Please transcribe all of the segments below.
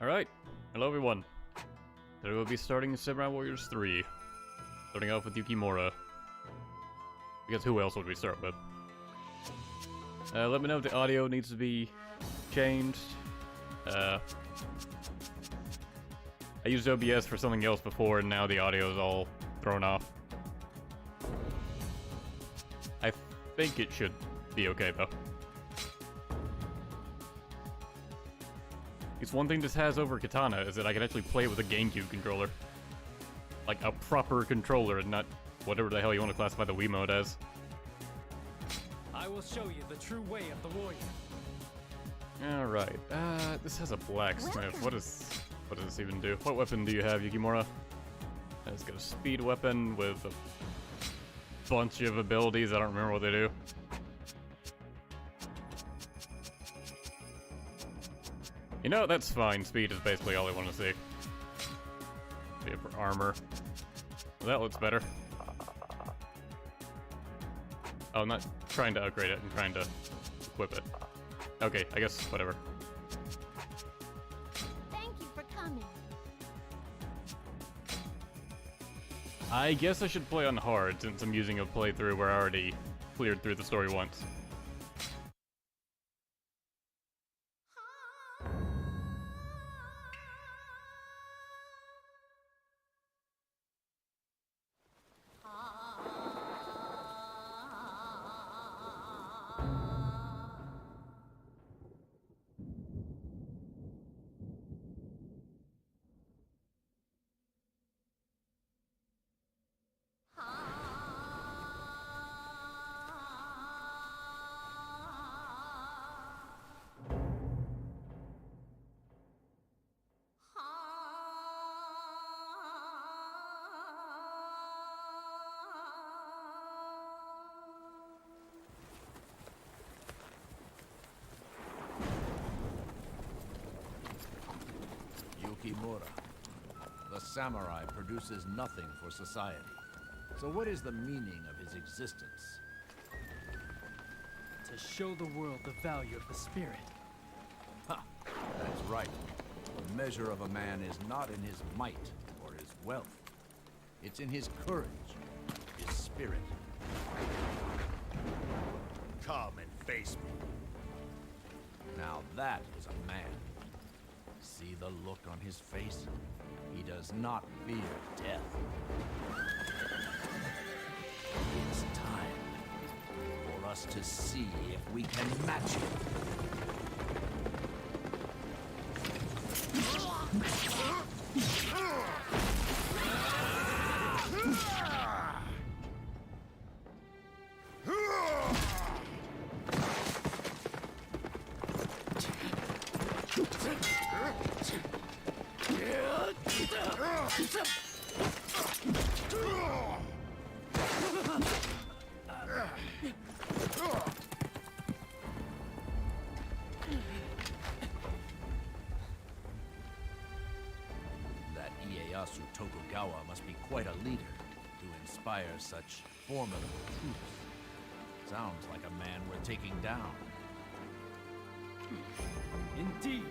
Alright, hello everyone. Today we'll be starting Samurai Warriors 3. Starting off with Yukimura. I guess who else would we start with? Let me know if the audio needs to be changed. I used OBS for something else before and now the audio is all thrown off. I think it should be okay though. It's one thing this has over Katana is that I can actually play it with a GameCube controller. Like a proper controller and not whatever the hell you want to classify the Wii mode as. I will show you the true way of the warrior. Alright, this has a blacksmith. What does this even do? What weapon do you have, Yukimura? It's got a speed weapon with a bunch of abilities. I don't remember what they do. You know, that's fine. Speed is basically all I want to see. See it for armor. Well, that looks better. Oh, I'm not trying to upgrade it. I'm trying to equip it. Okay, I guess whatever. Thank you for coming. I guess I should play on hard since I'm using a playthrough where I already cleared through the story once. Yukimura. The samurai produces nothing for society. So what is the meaning of his existence? To show the world the value of the spirit. Ha! That's right. The measure of a man is not in his might or his wealth. It's in his courage, his spirit. Come and face me. Now that is a man. See the look on his face? He does not fear death. It's time for us to see if we can match him. That Ieyasu Tokugawa must be quite a leader to inspire such formidable troops. Sounds like a man worth taking down. Indeed.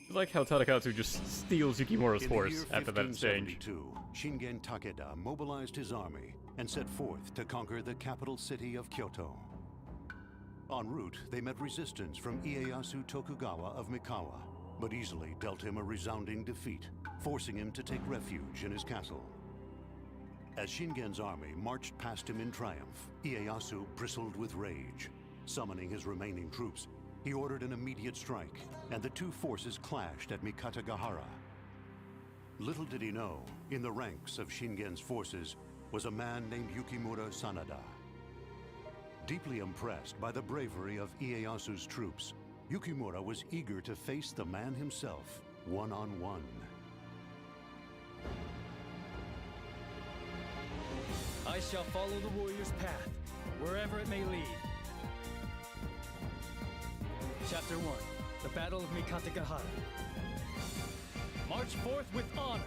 I like how Tadakatsu just steals Yukimura's horse after that exchange. 1572, Shingen Takeda mobilized his army and set forth to conquer the capital city of Kyoto. En route, they met resistance from Ieyasu Tokugawa of Mikawa, but easily dealt him a resounding defeat, forcing him to take refuge in his castle. As Shingen's army marched past him in triumph, Ieyasu bristled with rage. Summoning his remaining troops, he ordered an immediate strike, and the two forces clashed at Mikatagahara. Little did he know, in the ranks of Shingen's forces was a man named Yukimura Sanada. Deeply impressed by the bravery of Ieyasu's troops, Yukimura was eager to face the man himself, one-on-one. I shall follow the warrior's path, wherever it may lead. Chapter 1. The Battle of Mikatagahara. March forth with honor.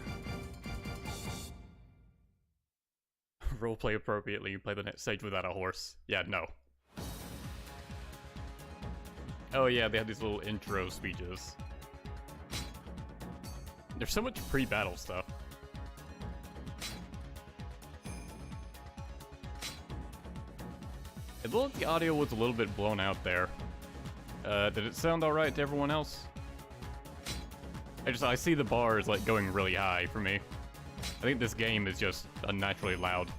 roleplay appropriately, you play the next stage without a horse. Yeah, no. Oh yeah, they have these little intro speeches. There's so much pre-battle stuff. It looked like the audio was a little bit blown out there. Did it sound alright to everyone else? I see the bars like going really high for me. I think this game is just unnaturally loud.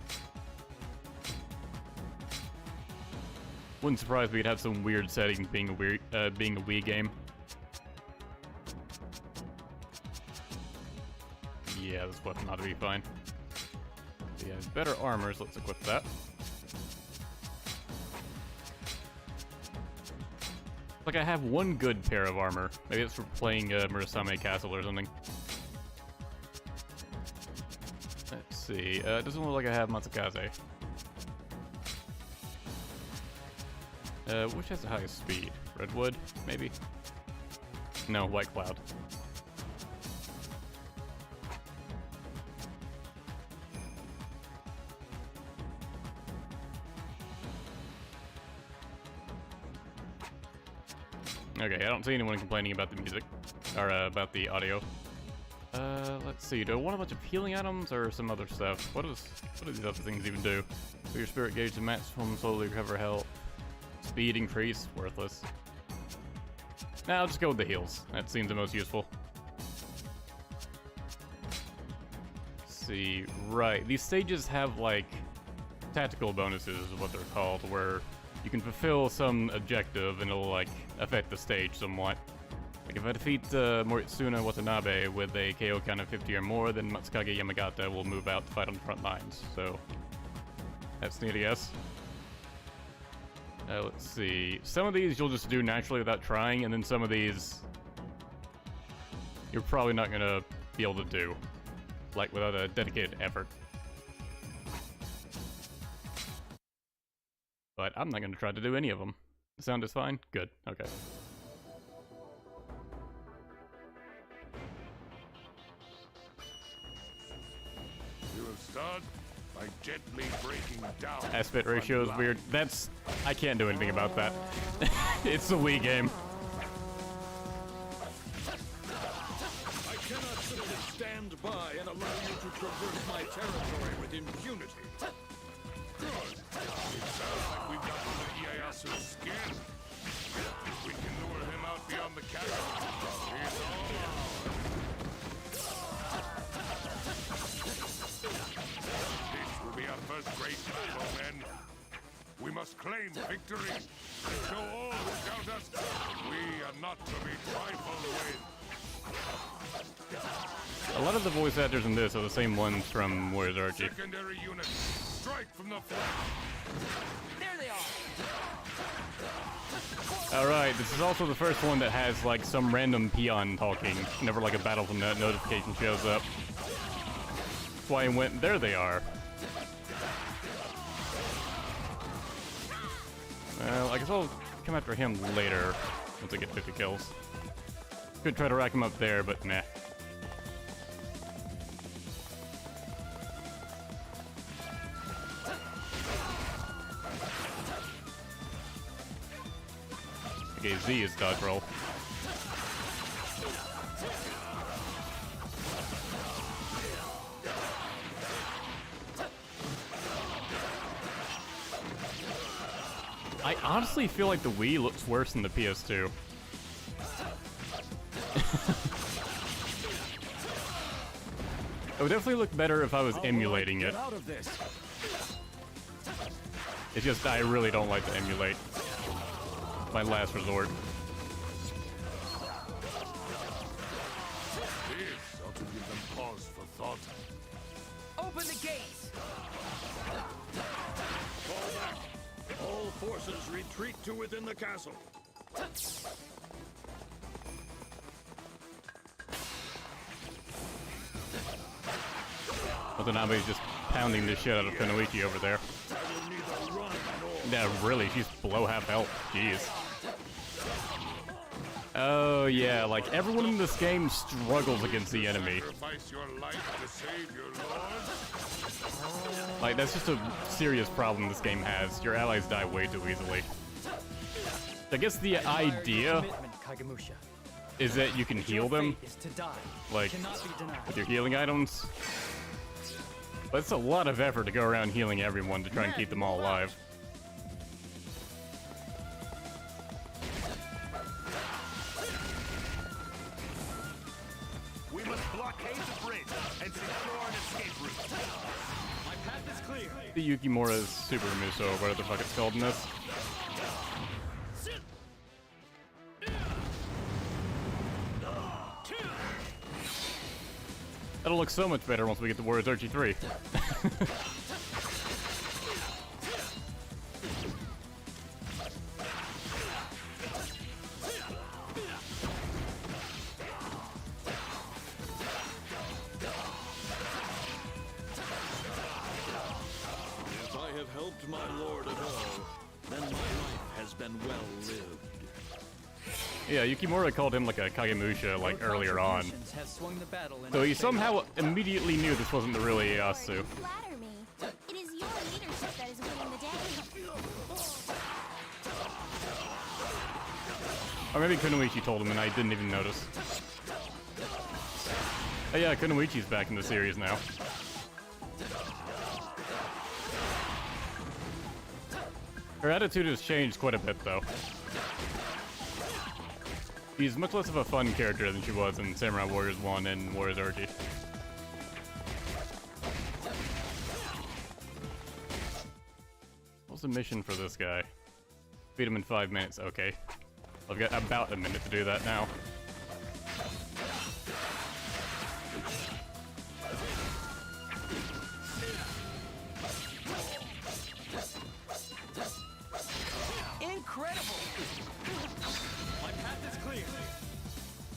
Wouldn't surprise me, it'd have some weird settings being a Wii game. Yeah, this weapon ought to be fine. So yeah, better armors, let's equip that. Like I have one good pair of armor. Maybe it's for playing Murasame Castle or something. Let's see. It doesn't look like I have Matsukaze. Which has the highest speed? Redwood, maybe? No, White Cloud. Okay, I don't see anyone complaining about the music. Or, about the audio. Let's see. Do I want a bunch of healing items or some other stuff? What do these other things even do? For your spirit gauge to maximum, slowly recover health. Speed increase, worthless. Nah, I'll just go with the heals. That seems the most useful. Let's see, right. These stages have, like, tactical bonuses is what they're called, where you can fulfill some objective and it'll, like, affect the stage somewhat. Like, if I defeat Moritsuna Watanabe with a KO count of 50 or more, then Matsukage Yamagata will move out to fight on the front lines, so that's neat, I guess. Let's see. Some of these you'll just do naturally without trying, and then some of these you're probably not gonna be able to do, like, without a dedicated effort. But I'm not gonna try to do any of them. The sound is fine? Good. Okay. You will start by gently breaking down. Aspect ratio is weird. I can't do anything about that. It's a Wii game. I cannot simply stand by and allow you to traverse my territory with impunity. Good. It sounds like we've got under Ieyasu's skin. If we can lure him out beyond the castle, he's all ours. This will be our first great battle, men. We must claim victory and show all who doubt us we are not to be trifled with. A lot of the voice actors in this are the same ones from Warriors Archie. Secondary unit, strike from the flank. There they are. Alright, this is also the first one that has, like, some random peon talking whenever, like, a battle notification shows up. That's why I went, there they are. Well, I guess I'll come after him later, once I get 50 kills. Could try to rack him up there, but meh. Okay, Z is dodge roll. I honestly feel like the Wii looks worse than the PS2. It would definitely look better if I was emulating it. Out of this. It's just I really don't like to emulate. My last resort. This ought to give them pause for thought. Open the gates. Fall back. All forces retreat to within the castle. Watanabe's just pounding the shit out of Kunoichi over there. I will neither run nor Yeah, really, she's below half health. Jeez. Oh yeah, like everyone in this game struggles against the enemy. sacrifice your life to save your lord. Like, that's just a serious problem this game has. Your allies die way too easily. I guess the idea is that you can heal them, like, with your healing items. But it's a lot of effort to go around healing everyone to try and keep them all alive. We must blockade the bridge and secure an escape route. My path is clear. The Yukimura's Super Muso, whatever the fuck it's called in this. That'll look so much better once we get to Warriors Archie 3. If I have helped my lord at all, then my life has been well lived. Yeah, Yukimura called him like a Kagemusha like earlier on. Have swung the battle in So our he favor. somehow immediately knew this wasn't the real Ieyasu. Flatter me. It is your leadership that is winning the day. Or maybe Kunoichi told him and I didn't even notice. Oh yeah, Kunoichi's back in the series now. Her attitude has changed quite a bit though. She's much less of a fun character than she was in Samurai Warriors 1 and Warriors Archie. What's the mission for this guy? Beat him in 5 minutes, okay. I've got about a minute to do that now. Incredible! My path is clear.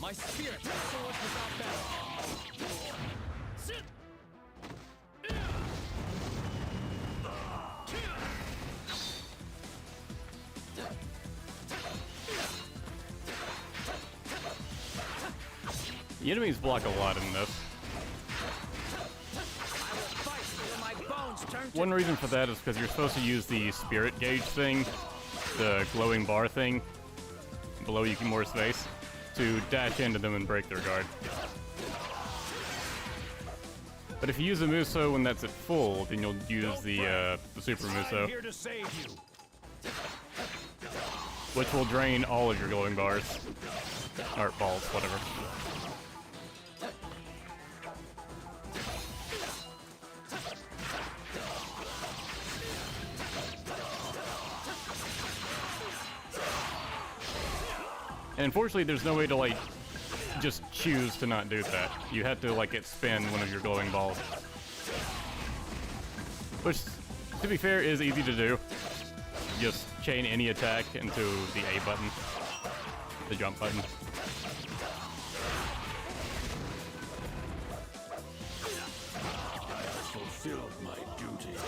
My spirit soars without battle. The enemies block a lot in this. One reason for that is because you're supposed to use the spirit gauge thing, the glowing bar thing, below Yukimura's face, to dash into them and break their guard. But if you use the Muso when that's at full, then you'll use the Super Muso, Here to save you. which will drain all of your glowing bars. Or balls, whatever. And unfortunately, there's no way to, like, just choose to not do that. You have to, like, spin one of your glowing balls. Which, to be fair, is easy to do. Just chain any attack into the A button. The jump button. Fulfilled my duty.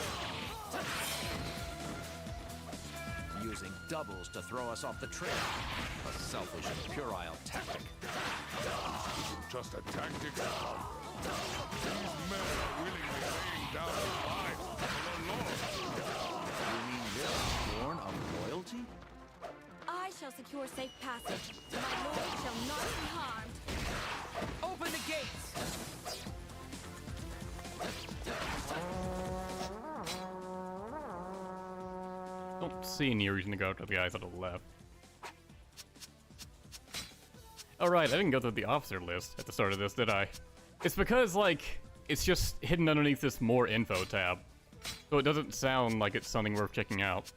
Using doubles to throw us off the trail. A selfish and puerile tactic. Isn't just a tactic now. These men are willingly laying down their lives for the Lord. You mean this born of loyalty? I shall secure safe passage. My lord shall not be harmed. Open the gates! Don't see any reason to go after the guys on the left. Alright, I didn't go through the officer list at the start of this, did I? It's because, like, it's just hidden underneath this more info tab. So it doesn't sound like it's something worth checking out.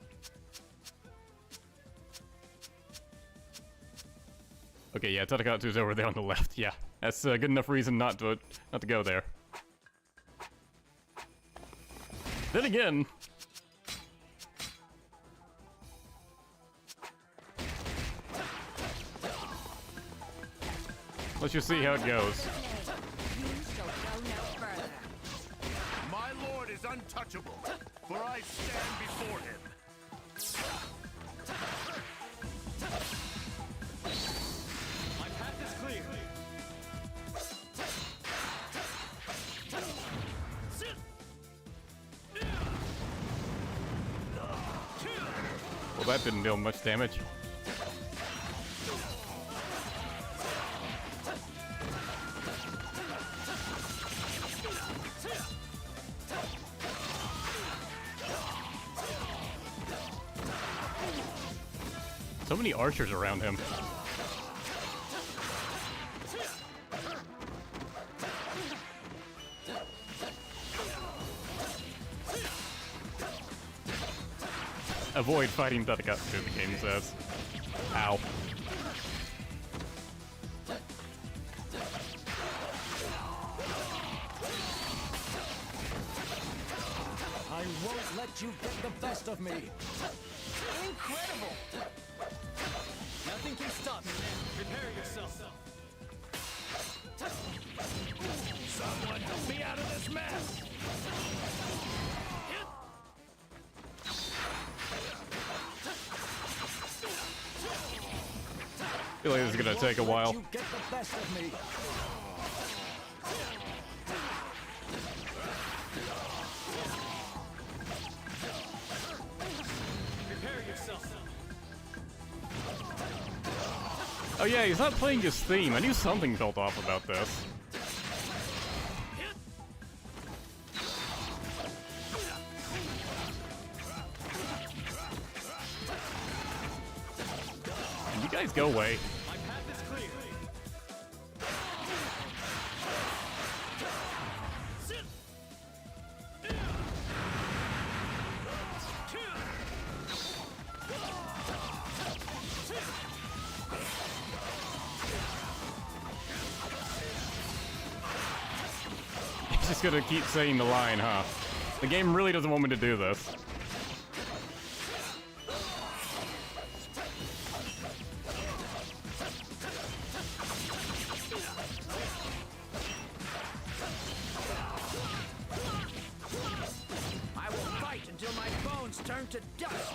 Okay, yeah, Tatakatsu's over there on the left. Yeah, that's a good enough reason not to go there. Then again, let's just see how it goes. You shall go no further. My lord is untouchable, for I stand before him. My path is clear. that didn't deal much damage. So many archers around him. Avoid fighting Tatakatsu, the game says. Ow. I won't let you get the best of me. Incredible! Nothing can stop me, man. Prepare yourself. Someone help me out of this mess! I feel like this is gonna take a while. You get the best of me. Prepare yourself. Oh yeah, he's not playing his theme. I knew something felt off about this. Can you guys go away? My path is clear. He's just gonna keep saying the line, huh? The game really doesn't want me to do this. I will fight until my bones turn to dust.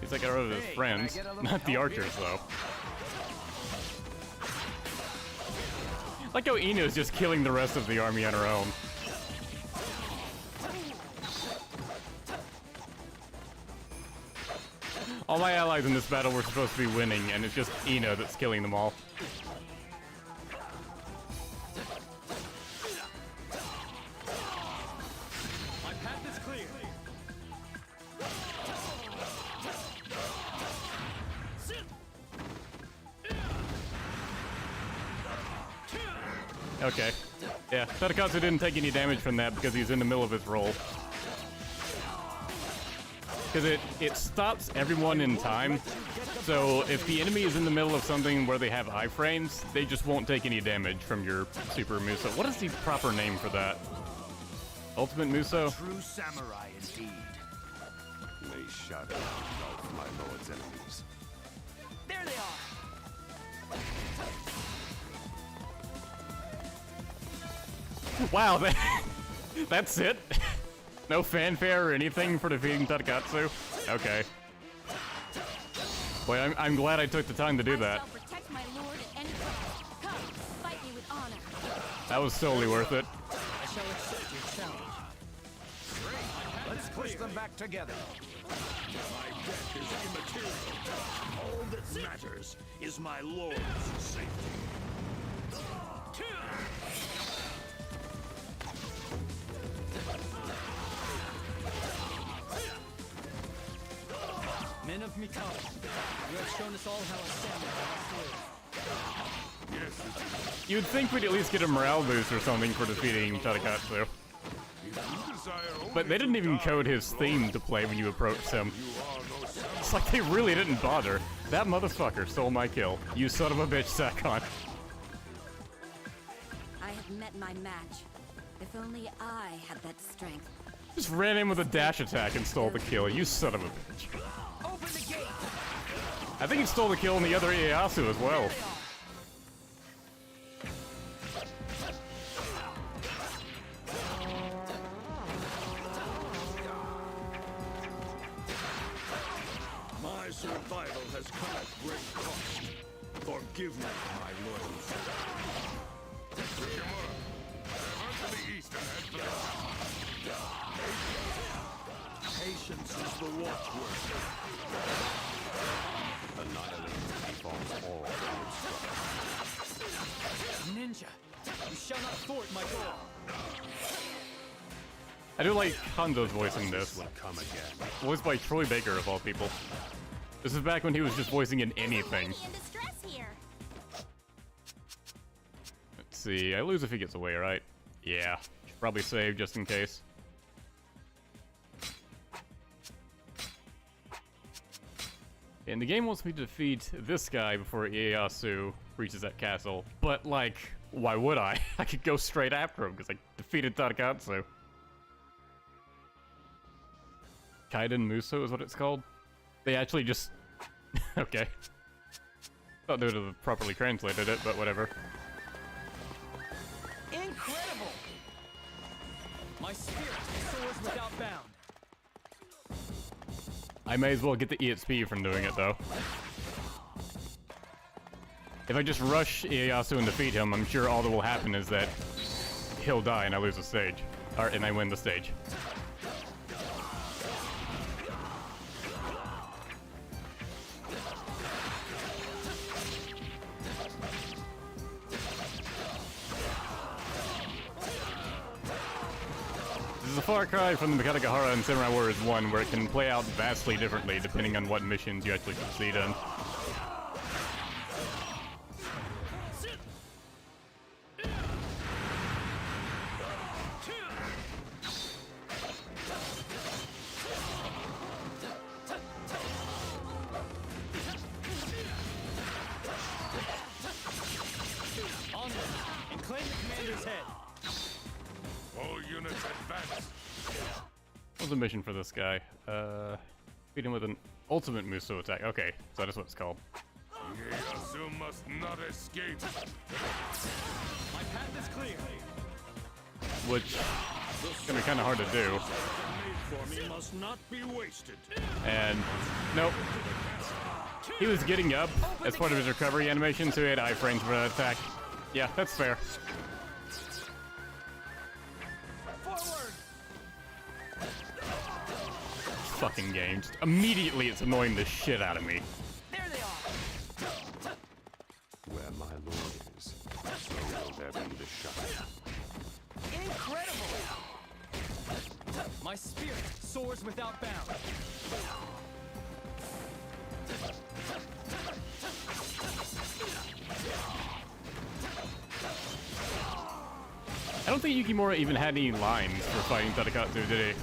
He's like rid of his Hey, friends, can I get a little not the help archers here? though. Like how Ina's just killing the rest of the army on her own. All my allies in this battle were supposed to be winning, and it's just Ina that's killing them all. My path is clear. Okay. Yeah, Tatakatsu didn't take any damage from that because he's in the middle of his roll. Because it stops everyone in time, so if the enemy is in the middle of something where they have iframes, they just won't take any damage from your Super Muso. What is the proper name for that? Ultimate Muso? True samurai indeed. May shadow engulf my lord's enemies. There they are. Wow, that's it? No fanfare or anything for defeating Tatakatsu? Okay. Boy, I'm glad I took the time to do I that. shall protect my lord at any cost. Come, fight me with honor. That was totally worth it. I shall accept your challenge. Let's push them back together. My death is immaterial. All that matters is my lord's safety. Men of Mikado, you have shown us all how a samurai must live. Yes, You'd think we'd at least get a morale boost or something for defeating Tatakatsu. if you desire only But they didn't to even die, code his theme to play when you approached him. you are no samurai. It's like they really didn't bother. That motherfucker stole my kill. You son of a bitch, Sakon. I have met my match. If only I had that strength. Just ran in with a dash attack and stole the kill. You son of a bitch. Open the gate. I think he stole the kill on the other Ieyasu as well. My survival has come at great cost. Forgive me, my loyal friend. Yukimura, to the east and head for the south. Patience is the watchword. Annihilate defaults all Ninja, you shall not thwart my goal. I do like Hanzo's voice in this. will come again. Voiced by Troy Baker, of all people. This is back when he was just voicing in anything. In distress here. Let's see, I lose if he gets away, right? Yeah, should probably save just in case. And the game wants me to defeat this guy before Ieyasu reaches that castle. But, like, why would I? I could go straight after him, because I defeated Tadakatsu. Kaiden Muso is what it's called? They actually just... okay. Thought they would have properly translated it, but whatever. Incredible! My spirit soars without bound. I may as well get the EXP from doing it, though. If I just rush Ieyasu and defeat him, I'm sure all that will happen is that he'll die and I lose the stage. Or, and I win the stage. This is a far cry from the Mikadagahara in Samurai Warriors 1, where it can play out vastly differently depending on what missions you actually succeed in. Onward, and claim the commander's head. All units advance. What's the mission for this guy? Beat him with an ultimate Muso attack. Okay, so that's what it's called. Ieyasu must not escape. My path is clear. Which is gonna be kind of hard to do. Made for me must not be wasted. And nope. He was getting up as part of his recovery animation, so he had iframes for that attack. Yeah, that's fair. Forward! Fucking game. Just immediately it's annoying the shit out of me. There they are! Where my lord is, so will there be the shot. Incredible! My spirit soars without bound. I don't think Yukimura even had any lines for fighting Tadakatsu, did he?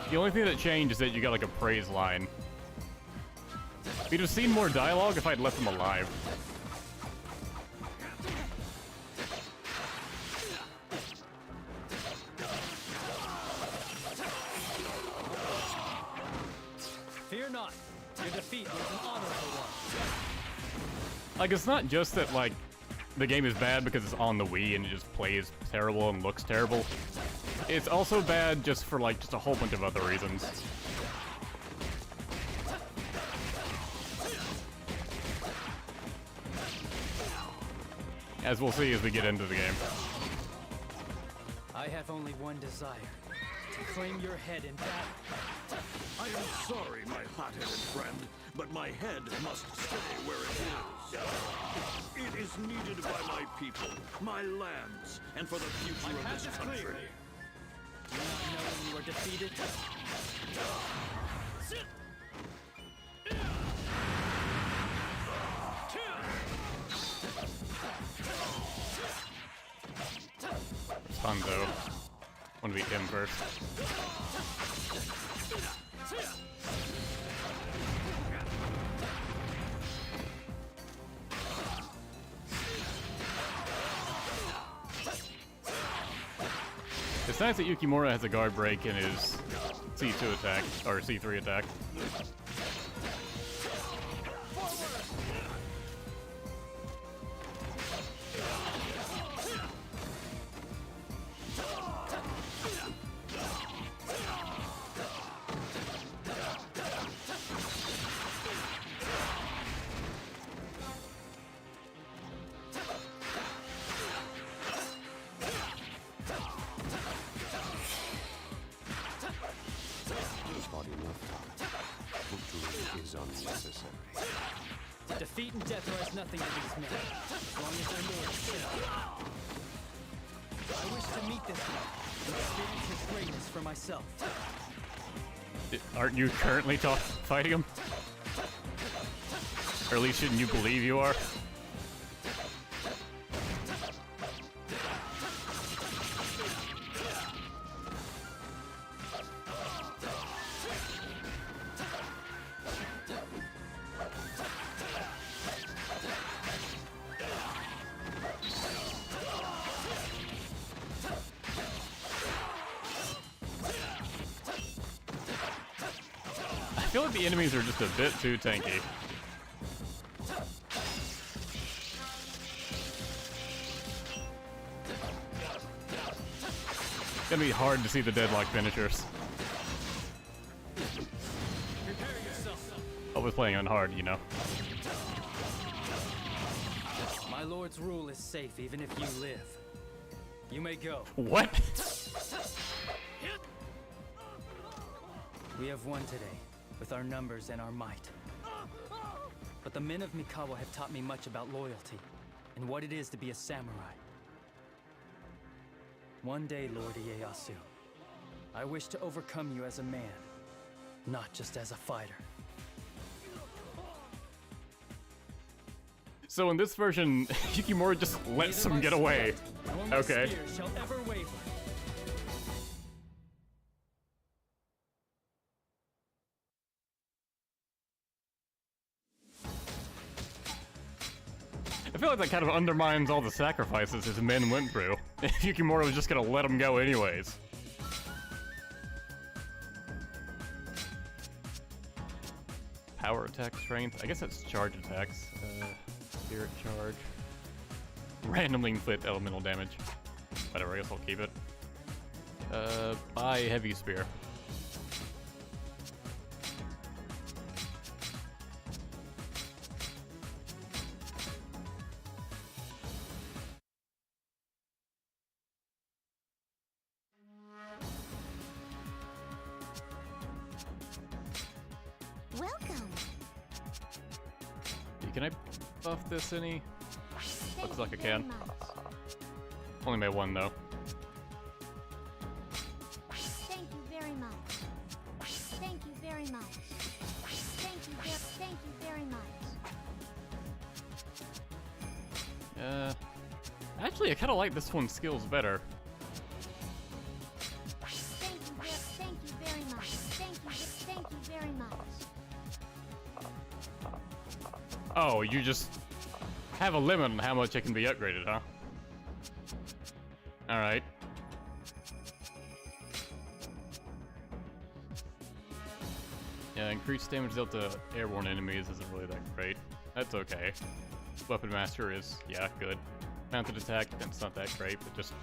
The only thing that changed is that you got like a praise line. We'd have seen more dialogue if I'd left him alive. Fear not. Your defeat was an honorable one. Like, it's not just that, like, the game is bad because it's on the Wii and it just plays terrible and looks terrible. It's also bad just for, like, just a whole bunch of other reasons. As we'll see as we get into the game. I have only one desire. To claim your head in battle. I am sorry, my hot-headed friend, but my head must stay where it is. It is needed by my people, my lands, and for the future My of path this is country. clear. Do you not know when you are defeated? It's fun, though. I want to beat him first. It's nice that Yukimura has a guard break in his C2 attack, or C3 attack. necessary. Defeat and death are as nothing to these men, as long as their lord is safe. I wish to meet this man and experience his greatness for myself. Aren't you currently fighting him? Or at least shouldn't you believe you are? I feel like the enemies are just a bit too tanky. It's gonna be hard to see the deadlock finishers. Prepare yourself. I was playing on hard, you know. My lord's rule is safe even if you live. You may go. What? We have won today, with our numbers and our might. But the men of Mikawa have taught me much about loyalty, and what it is to be a samurai. One day, Lord Ieyasu, I wish to overcome you as a man, not just as a fighter. So in this version, Yukimura just lets him get away. Nor my Okay. spear shall ever waver. I feel like that kind of undermines all the sacrifices his men went through. If Yukimura was just gonna let him go anyways. Power attack strength. I guess that's charge attacks. Spirit charge. Randomly inflict elemental damage. Whatever, I guess I'll keep it. Buy heavy spear. Welcome. Can I buff this any? Looks like I Thank you can. very much. Only made one though. Thank you very much. Thank you very much. Thank you very much. Actually, I kind of like this one's skills better. Thank you very much. Thank you very much. Oh, you just have a limit on how much it can be upgraded, huh? Alright. Yeah, increased damage dealt to airborne enemies isn't really that great. That's okay. Weapon Master is, yeah, good. Mounted attack, that's not that great, but just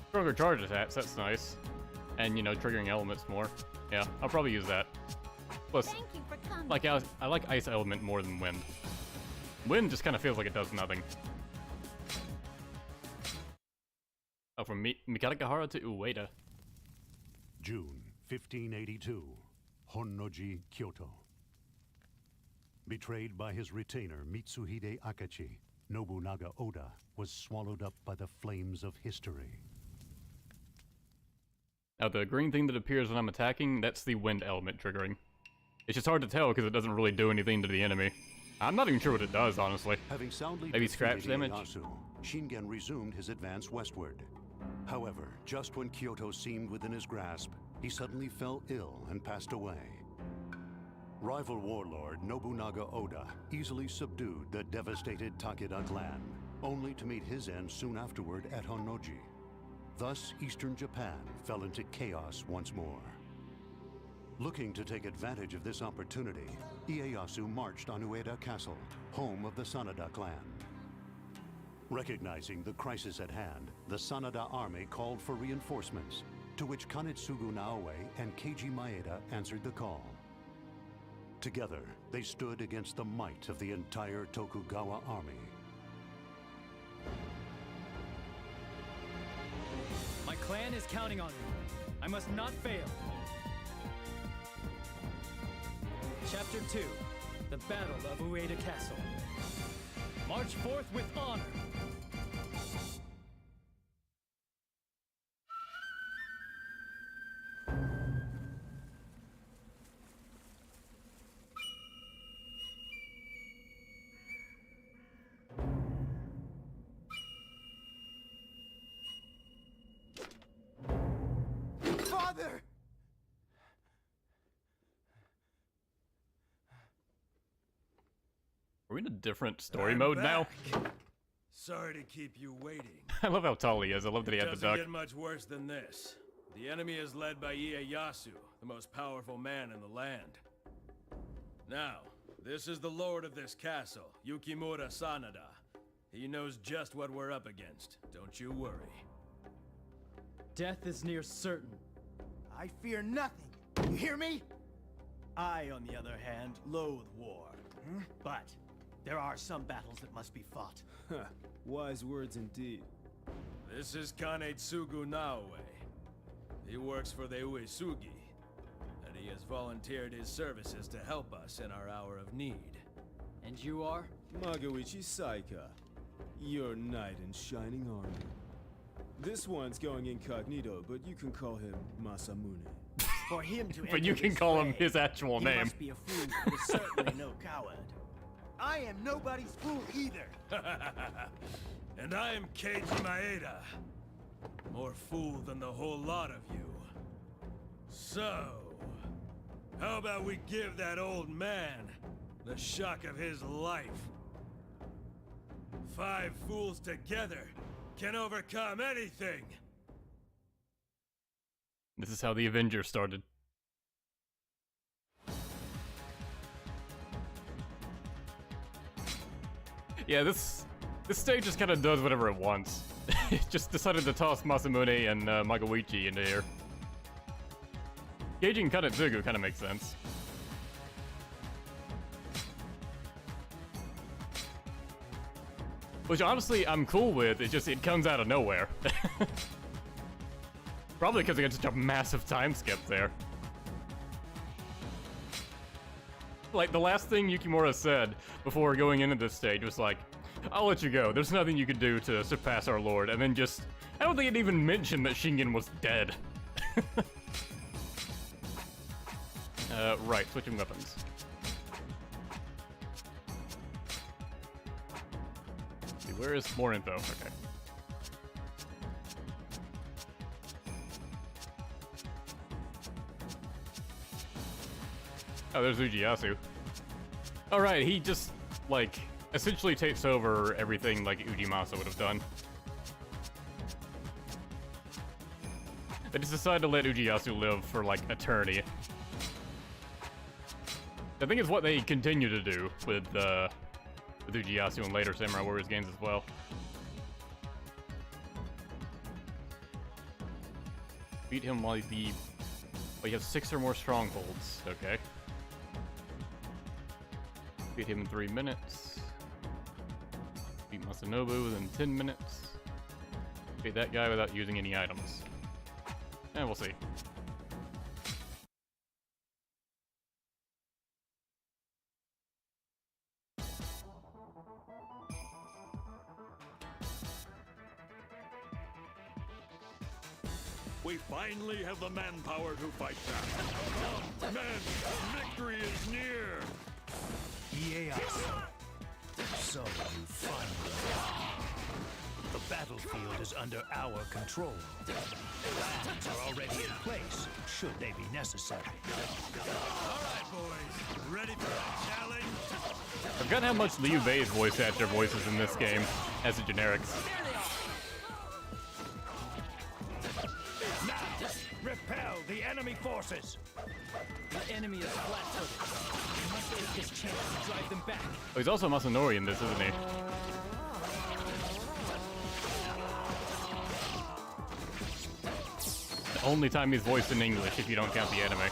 stronger charge attacks, that's nice. And, you know, triggering elements more. Yeah, I'll probably use that. Plus, Thank you for coming. like I like Ice Element more than Wind. Wind just kind of feels like it does nothing. Oh, from Mikarakahara to Ueda. June 1582, Honnoji, Kyoto. Betrayed by his retainer Mitsuhide Akachi, Nobunaga Oda was swallowed up by the flames of history. Now the green thing that appears when I'm attacking, that's the wind element triggering. It's just hard to tell because it doesn't really do anything to the enemy. I'm not even sure what it does, honestly. Having soundly Maybe scratch defeated damage? Ieyasu, Shingen resumed his advance westward. However, just when Kyoto seemed within his grasp, he suddenly fell ill and passed away. Rival warlord Nobunaga Oda easily subdued the devastated Takeda clan, only to meet his end soon afterward at Honnoji. Thus, eastern Japan fell into chaos once more. Looking to take advantage of this opportunity, Ieyasu marched on Ueda Castle, home of the Sanada clan. Recognizing the crisis at hand, the Sanada army called for reinforcements, to which Kanetsugu Naoe and Keiji Maeda answered the call. Together, they stood against the might of the entire Tokugawa army. My clan is counting on me. I must not fail. Chapter 2, the Battle of Ueda Castle. March forth with honor. Father! Are we in a different story I'm mode now? back. Sorry to keep you waiting. I love how tall he is. I love that he had the Doesn't duck. get much worse than this. The enemy is led by Ieyasu, the most powerful man in the land. Now, this is the lord of this castle, Yukimura Sanada. He knows just what we're up against. Don't you worry. Death is near certain. I fear nothing. You hear me? I, on the other hand, loathe war. But there are some battles that must be fought. Wise words indeed. This is Kanetsugu Naoe. He works for the Uesugi, and he has volunteered his services to help us in our hour of need. And you are? Magawichi Saika, your knight in shining armor. This one's going incognito, but you can call him Masamune. For him to But you enter can this call him fray, his actual he name. must be a fool who is certainly no coward. I am nobody's fool either. And I am Keiji Maeda. More fool than the whole lot of you. So, how about we give that old man the shock of his life? 5 fools together can overcome anything. This is how the Avengers started. Yeah, this stage just kind of does whatever it wants. It just decided to toss Masamune and Magawichi into here. Gauging Kanetsugu kind of makes sense. Which honestly I'm cool with, it comes out of nowhere. Probably because I got such a massive time skip there. Like, the last thing Yukimura said before going into this stage was like, I'll let you go, there's nothing you can do to surpass our lord, and then just, I don't think it even mentioned that Shingen was dead. Right, switching weapons. Let's see, where is more info? Okay. Oh, there's Ujiyasu. Alright, he just, like, essentially takes over everything like Ujimasa would have done. They just decided to let Ujiyasu live for, like, eternity. I think it's what they continue to do with Ujiyasu in later Samurai Warriors games as well. Beat him while you have 6 or more strongholds. Okay. Beat him in 3 minutes. Beat Masanobu within 10 minutes. Beat that guy without using any items. And we'll see. We finally have the manpower to fight back. Men, victory is near. Ieyasu. So you finally. The battlefield is under our control. Plans are already in place, should they be necessary. All right, boys. Ready for a challenge? I forgot how much Liu Bei's voice actor voices in this game as a generics. Now, repel the enemy forces. The enemy is flat-footed. We must take this chance to drive them back. Oh, he's also Masanori in this, isn't he? The only time he's voiced in English, if you don't count the anime.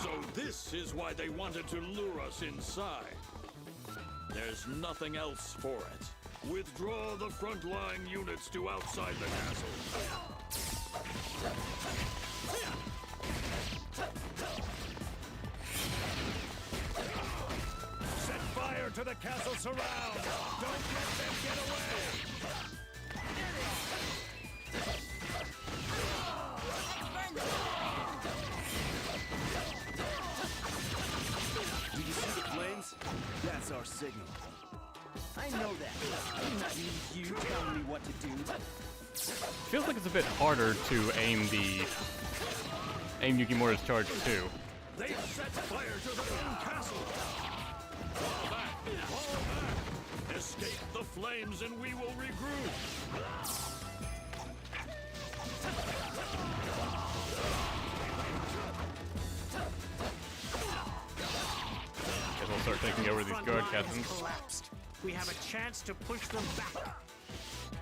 So this is why they wanted to lure us inside. There's nothing else for it. Withdraw the frontline units to outside the castle. to the castle surround! Don't let them get away! Do you see the flames? That's our signal. I know that. I do not need you telling me what to do. Feels like it's a bit harder to aim Yukimura's charge too. They've set fire to their own castle! Fall back! Fall back! Escape the flames and we will regroup! Guess we'll start taking over these guard captains. Collapsed. We have a chance to push them back.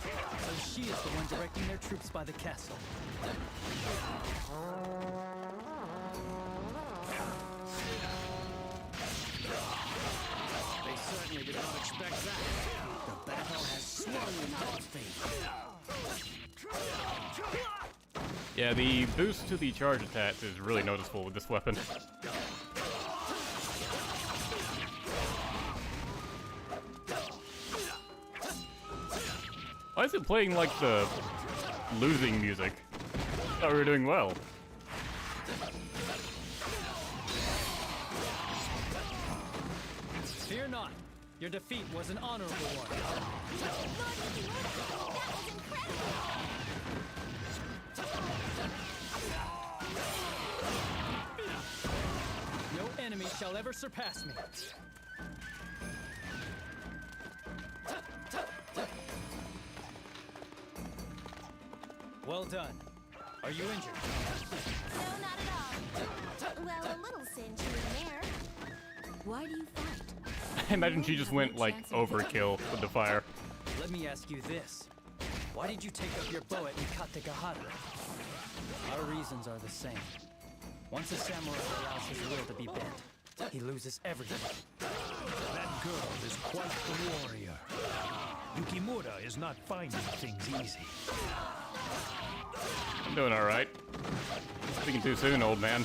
So she is the one directing their troops by the castle. They certainly did not expect that. The battle has swung in our favor. Yeah, the boost to the charge attacks is really noticeable with this weapon. Why is it playing like the losing music? I thought we were doing well. Fear not. Your defeat was an honorable one. Lord Yukimura, that was incredible! No enemy shall ever surpass me. Well done. Are you injured? No, not at all. Well, a little singe here and there. Why do you fight? I imagine she just went like overkill with the fire. Let me ask you this. Why did you take up your bow at Nikategahara? Our reasons are the same. Once a samurai allows his will to be bent, he loses everything. That girl is quite the warrior. Yukimura is not finding things easy. I'm doing alright. Speaking too soon, old man.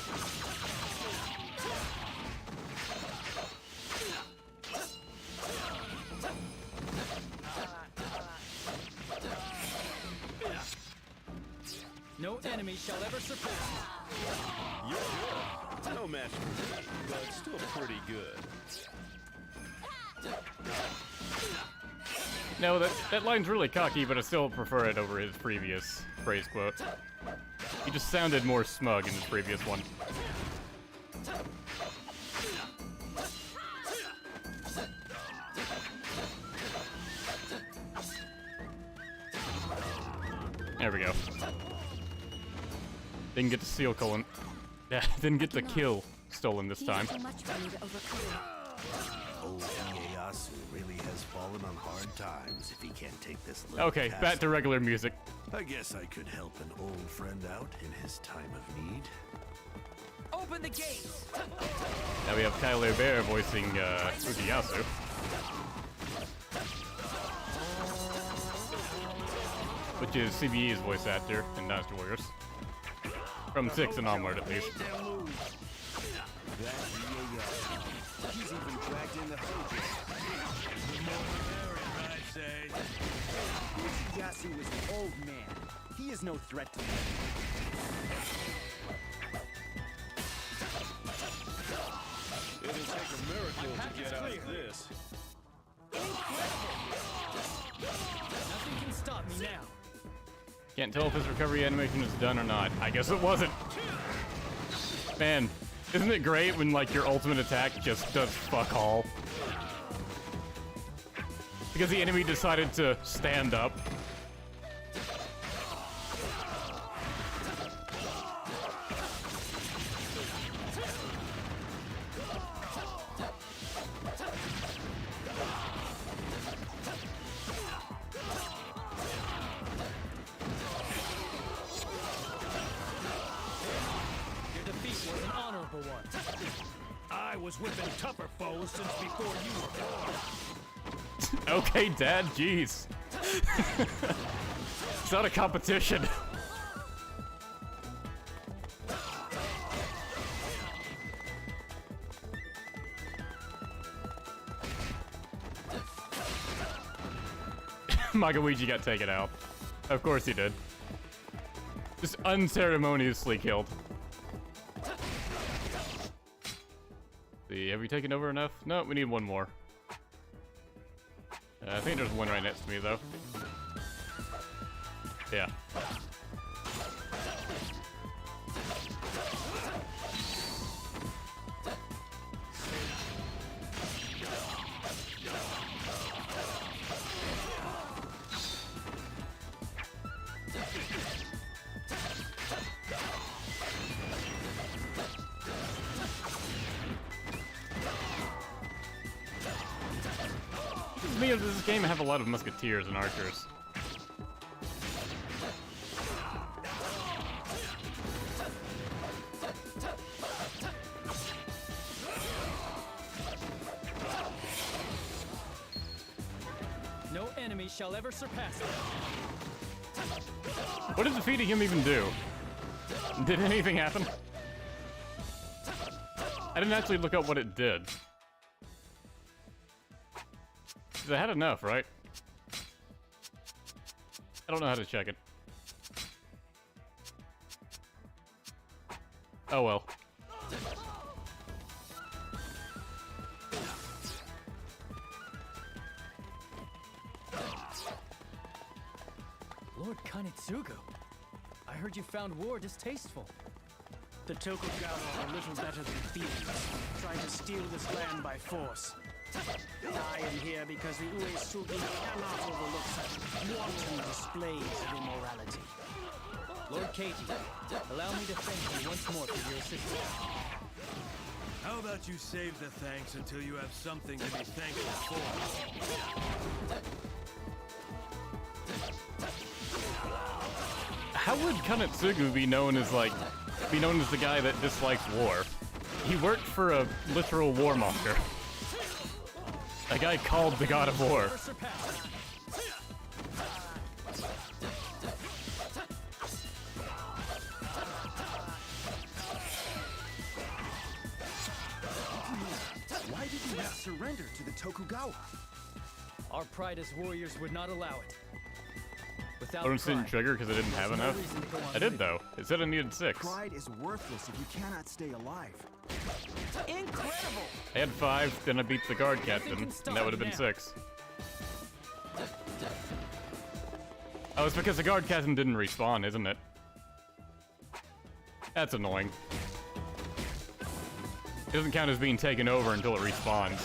No enemy shall ever surpass me. You're good. No match for me, but still pretty good. No, that line's really cocky, but I still prefer it over his previous phrase quote. He just sounded more smug in his previous one. There we go. Didn't get the seal stolen. Yeah, didn't get the kill stolen this time. Too much for me to overcome. Old Ieyasu really has fallen on hard times if he can't take this little Okay, castle. back to regular music. I guess I could help an old friend out in his time of need. Open the gates! Now we have Tyler Bear voicing Ukiyasu. Which is CBE's voice actor in Dynasty Warriors. From 6 and onward, at least. That Ieyasu. He's even dragged in the Hojo. The more the merrier, I say. Ieyasu is an old man. He is no threat to me. It'll take a miracle to get out of this. Nothing can stop me now. Can't tell if his recovery animation is done or not. I guess it wasn't. Man, isn't it great when, like, your ultimate attack just does fuck all? Because the enemy decided to stand up. Your defeat was an honorable one. I was whipping tougher foes since before you were born. Okay, Dad, jeez. It's not a competition. Magaluigi got taken out. Of course he did. Just unceremoniously killed. See, have we taken over enough? No, we need one more. I think there's one right next to me, though. Yeah. Me of this game have a lot of musketeers and archers. No enemy shall ever surpass them. What did defeating him even do? Did anything happen? I didn't actually look up what it did. 'Cause I had enough, right? I don't know how to check it. Oh well. Lord Kanetsugu, I heard you found war distasteful. The Tokugawa are little better than thieves, trying to steal this land by force. I am here because the Uesugi cannot overlook such wanton displays of immorality. Lord Keiji, allow me to thank you once more for your assistance. How about you save the thanks until you have something to be thankful for? How would Kanetsugu be known as the guy that dislikes war? He worked for a literal warmonger. A guy called the God of War. Why did you not surrender to the Tokugawa? Our pride as warriors would not allow it. Without Bonus didn't pride, trigger because I didn't have there's no enough. reason to go on I did living. though. It said I needed 6. Pride is worthless if you cannot stay alive. Incredible! I had 5, then I beat the guard captain, and that would have been 6. Oh, it's because the guard captain didn't respawn, isn't it? That's annoying. It doesn't count as being taken over until it respawns.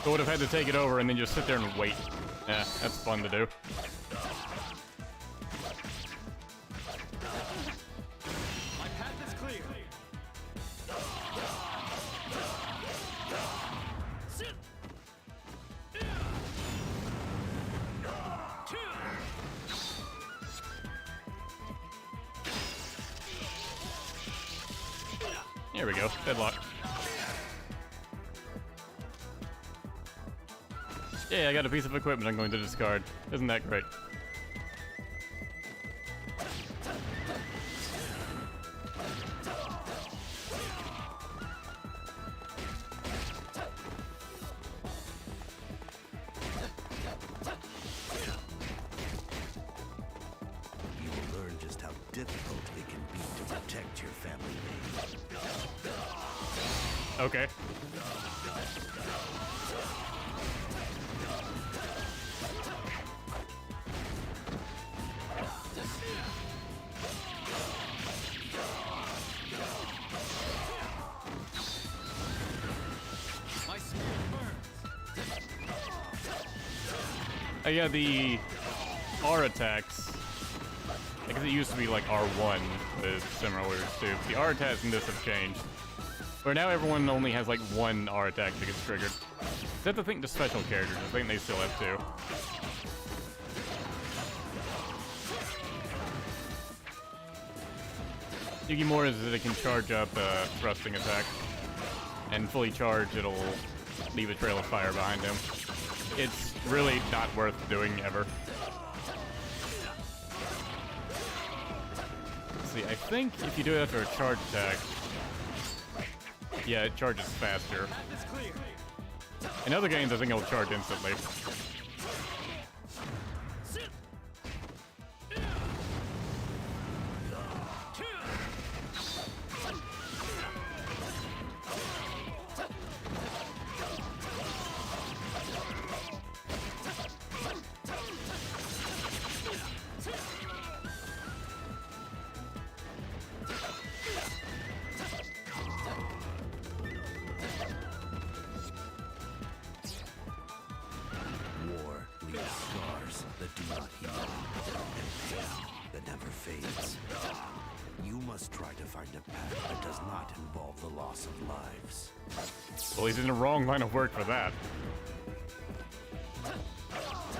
So I would have had to take it over and then just sit there and wait. Yeah, that's fun to do. My path is clear. Here we go. Deadlock. Yeah, I got a piece of equipment I'm going to discard. Isn't that great? You will learn just how difficult it can be to protect your family name. Okay. My spirit burns. Yeah, the R attacks. I guess it used to be like R1 with Samurai Warriors 2. The R attacks in this have changed. Where now everyone only has like 1 R attack that gets triggered. Except I think the special characters. I think they still have 2. Yukimura is that it can charge up a thrusting attack. And fully charged, it'll leave a trail of fire behind him. It's really not worth doing ever. Let's see, I think if you do it after a charge attack, yeah, it charges faster. Path is clear. In other games, I think it'll charge instantly. find a path that does not involve the loss of lives. Well, he's in the wrong line of work for that.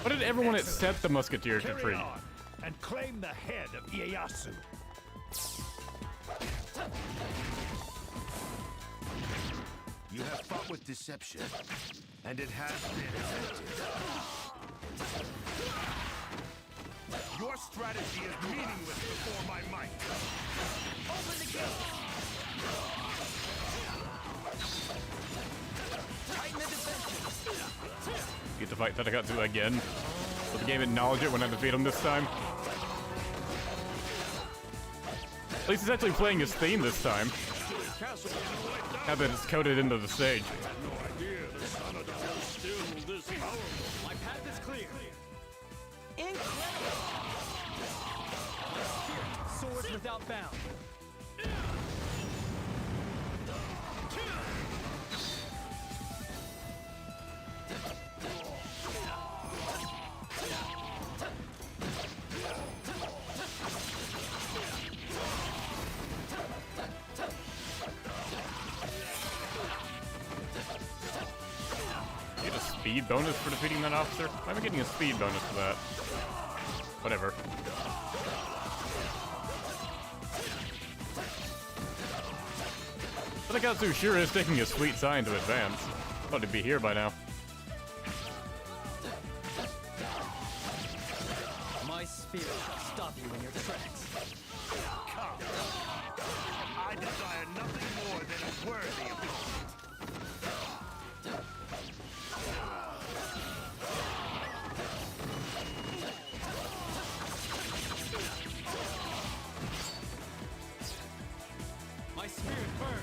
What did everyone at set the Musketeers Carry retreat? on and claim the head of Ieyasu. You have fought with deception, and it has been effective. Your strategy is meaningless before my might. Open the gate! Tighten the defenses. Get to fight Tatakatsu again. Will the game acknowledge it when I defeat him this time? At least he's actually playing his theme this time. Now that it's coded into the stage. No idea the Sanada was still this powerful. My path is clear. Incredible! My spirit soars without bound. Get a speed bonus for defeating that officer? Why am I getting a speed bonus for that? Whatever. Tatakatsu sure is taking a sweet sign to advance. Thought he'd be here by now. My spirit shall stop you in your tracks. Come. I desire nothing more than is worthy of defeat. My spirit burns.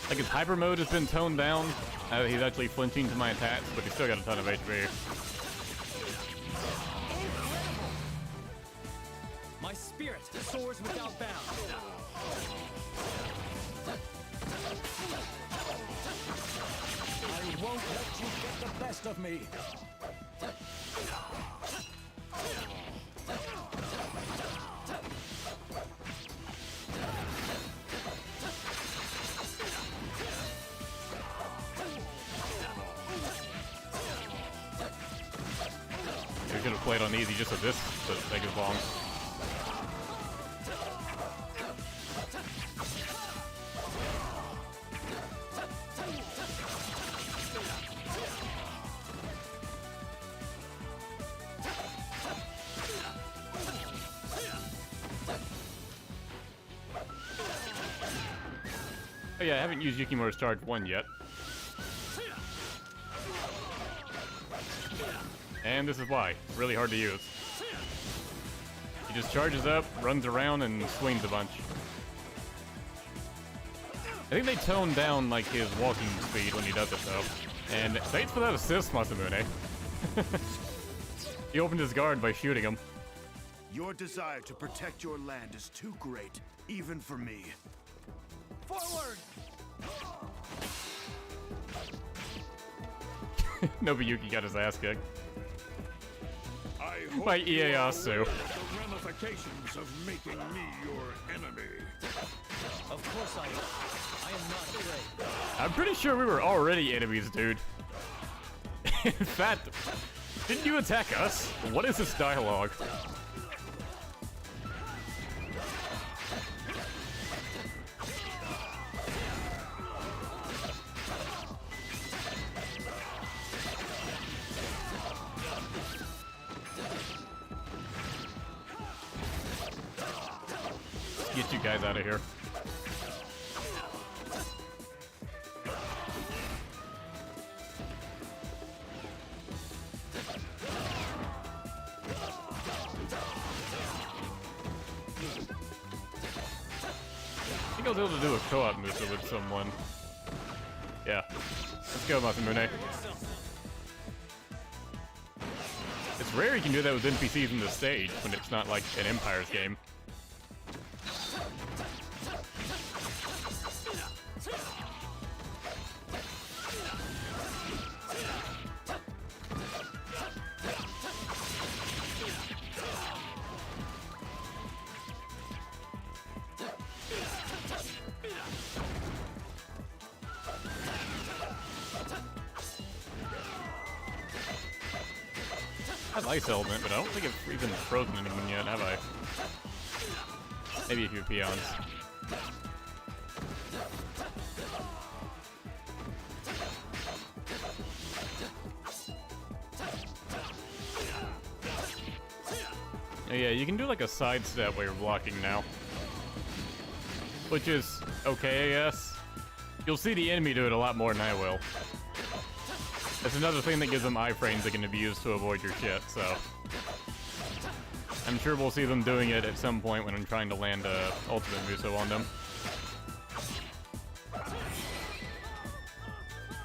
Like his hyper mode has been toned down. He's actually flinching to my attacks, but he's still got a ton of HP. My spirit soars without bound. I won't let you get the best of me. We could have played on easy just so this doesn't take as long. Oh yeah, I haven't used Yukimura's charge 1 yet. And this is why. It's really hard to use. He just charges up, runs around, and swings a bunch. I think they toned down, like, his walking speed when he does it, though. And thanks for that assist, Masamune. He opened his guard by shooting him. Your desire to protect your land is too great, even for me. Forward! Nobuyuki got his ass kicked. I hope By you are Ieyasu. aware of the ramifications of making me your enemy. Of course I am. I am not afraid. I'm pretty sure we were already enemies, dude. In fact, didn't you attack us? What is this dialogue? Get you guys out of here. I think I was able to do a co-op mission with someone. Yeah. Let's go, Masamune. It's rare you can do that with NPCs in the stage when it's not like an Empire's game. have Ice Element, but I don't think I've even frozen anyone yet, have I? Maybe a few peons. Oh yeah, you can do like a sidestep while you're blocking now. Which is okay, I guess. You'll see the enemy do it a lot more than I will. That's another thing that gives them iframes that can be used to avoid your shit, so... I'm sure we'll see them doing it at some point when I'm trying to land a ultimate Muso on them.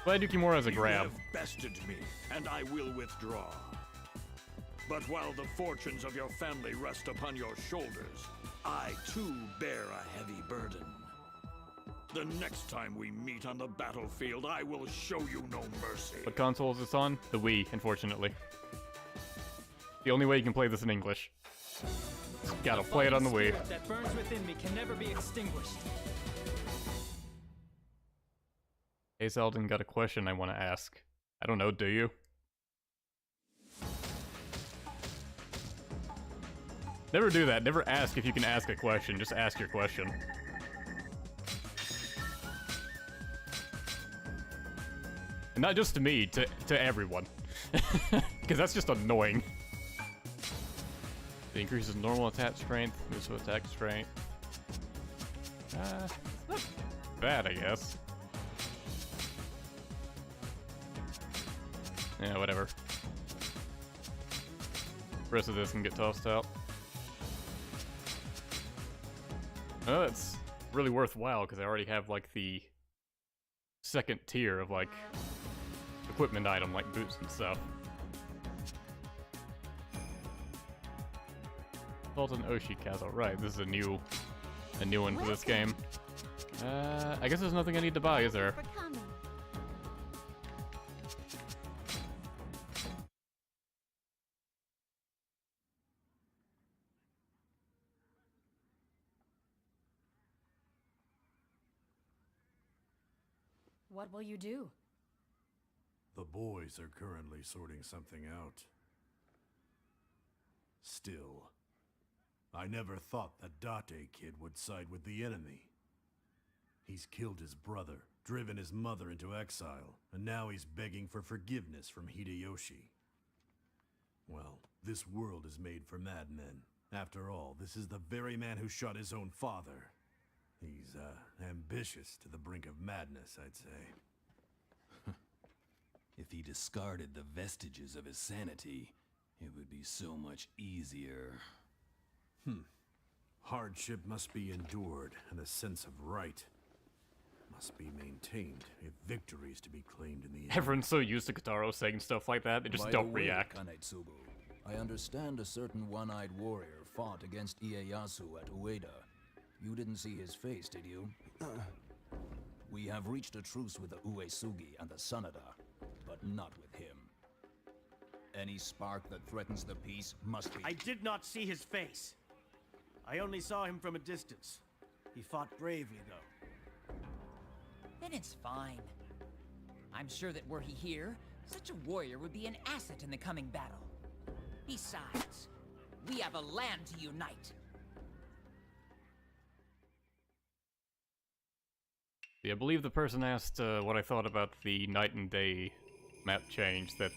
Glad Yukimura has a grab. You have bested me, and I will withdraw. But while the fortunes of your family rest upon your shoulders, I too bear a heavy burden. The next time we meet on the battlefield, I will show you no mercy. What console is this on? The Wii, unfortunately. The only way you can play this in English. Just gotta play it on the Wii. The that burns within me can never be extinguished. Hey Zeldin, got a question I want to ask. I don't know, do you? Never do that. Never ask if you can ask a question. Just ask your question. And not just to me, to everyone. Because that's just annoying. It increases normal attack strength, moves to attack strength. It's not bad, I guess. Yeah, whatever. The rest of this can get tossed out. Oh, that's really worthwhile because I already have like the second tier of like equipment item like boots and stuff. Sultan Oshi Castle, right? This is a new one for this game. I guess there's nothing I need to buy, is there? What will you do? The boys are currently sorting something out. Still, I never thought that Date kid would side with the enemy. He's killed his brother, driven his mother into exile, and now he's begging for forgiveness from Hideyoshi. Well, this world is made for madmen. After all, this is the very man who shot his own father. He's, ambitious to the brink of madness, I'd say. If he discarded the vestiges of his sanity, it would be so much easier. Hardship must be endured, and a sense of right must be maintained if victory is to be claimed in the end. Everyone's so used to Kotaro saying stuff like that, they just don't react. Kanetsugu, I understand a certain one-eyed warrior fought against Ieyasu at Ueda. You didn't see his face, did you? We have reached a truce with the Uesugi and the Sanada, but not with him. Any spark that threatens the peace must be... I did not see his face. I only saw him from a distance. He fought bravely, though. Then it's fine. I'm sure that were he here, such a warrior would be an asset in the coming battle. Besides, we have a land to unite. Yeah, I believe the person asked what I thought about the night and day map change that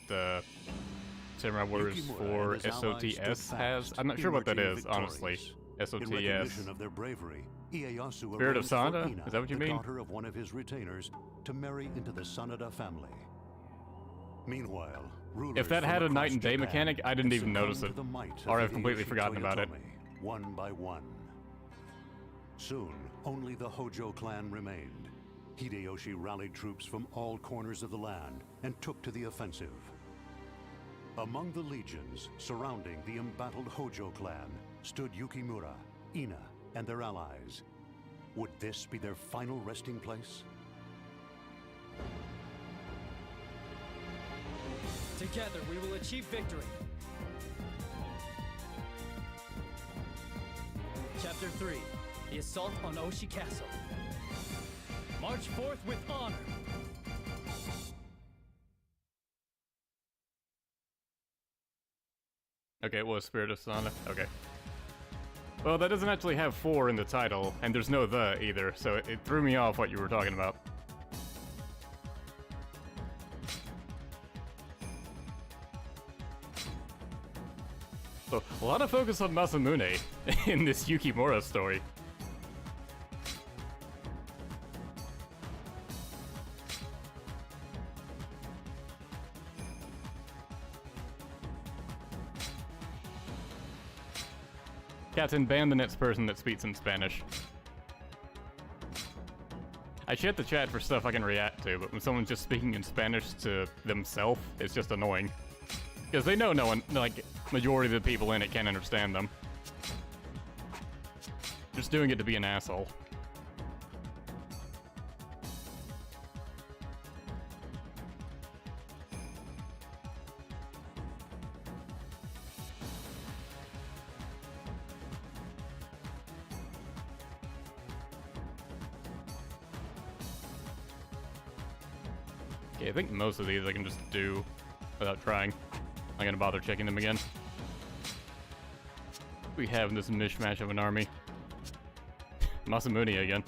Samurai Warriors 4 SOTS has. I'm not sure what that is, honestly. SOTS. In recognition of their bravery, Ieyasu Spirit of arranged for Sanada? Ina, Is that what you the mean? daughter of one of his retainers, to marry into the Sanada family. Meanwhile, rulers If that from had a across night and day Japan mechanic, I didn't even succumbed notice to it. the might of Or I've completely Hideyoshi forgotten about it. Toyotomi, one by one. Soon, only the Hojo clan remained. Hideyoshi rallied troops from all corners of the land and took to the offensive. Among the legions surrounding the embattled Hojo clan stood Yukimura, Ina, and their allies. Would this be their final resting place? Together, we will achieve victory. Chapter 3, the assault on Oshi Castle. March forth with honor. Okay, it was Spirit of Sana. Okay. Well, that doesn't actually have 4 in the title, and there's no the either, so it threw me off what you were talking about. So, a lot of focus on Masamune in this Yukimura story. Captain, ban the next person that speaks in Spanish. I shut the chat for stuff I can react to, but when someone's just speaking in Spanish to themselves, it's just annoying. Because they know no one, like, majority of the people in it can't understand them. Just doing it to be an asshole. Okay, I think most of these I can just do without trying. I'm gonna bother checking them again. We have this mishmash of an army. Masamune again.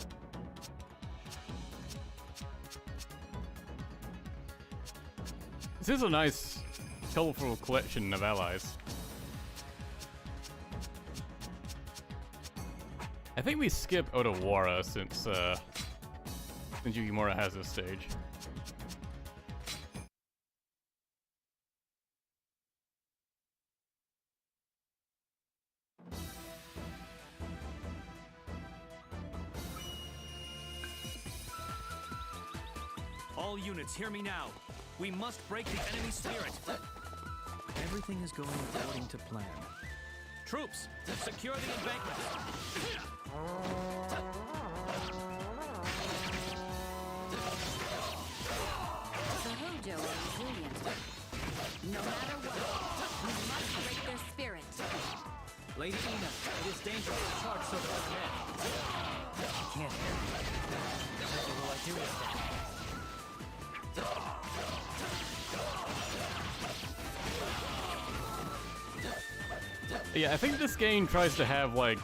This is a nice, colorful collection of allies. I think we skip Odawara since Yukimura has this stage. All units, hear me now. We must break the enemy spirit. Everything is going according to plan. Troops, secure the embankment. The Hojo are resilient. No matter what, we must break their spirit. Lady Ina, it is dangerous to charge so far ahead. I can't hear you. What will I do with that? Yeah, I think this game tries to have, like,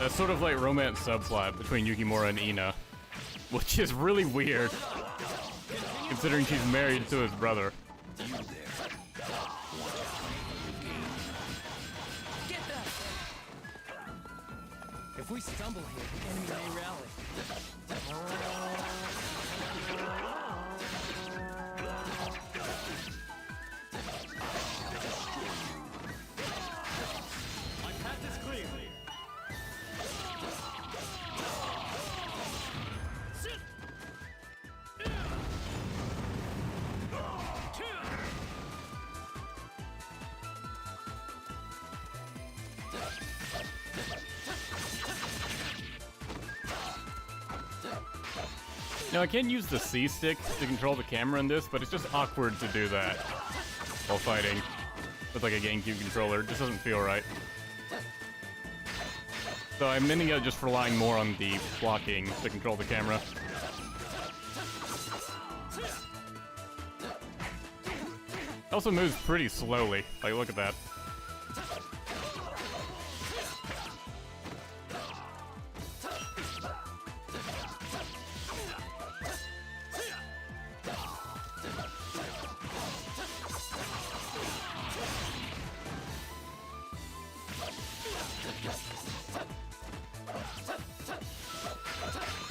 a sort of, like, romance subplot between Yukimura and Ina, which is really weird, considering she's married to his brother. If we stumble here, the enemy may rally. My path is clear. Now, I can use the C stick to control the camera in this, but it's just awkward to do that while fighting with, like, a GameCube controller. It just doesn't feel right. So I'm ending up just relying more on the blocking to control the camera. It also moves pretty slowly. Like, look at that.